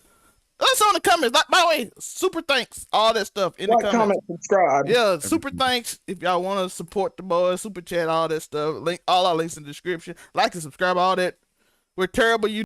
Let us know in the comments. By the way, super thanks. All that stuff in the comments. Comment, subscribe. Yeah, super thanks. If y'all want to support the boys, super chat, all that stuff. Link all our links in the description. Like and subscribe, all that. We're terrible. You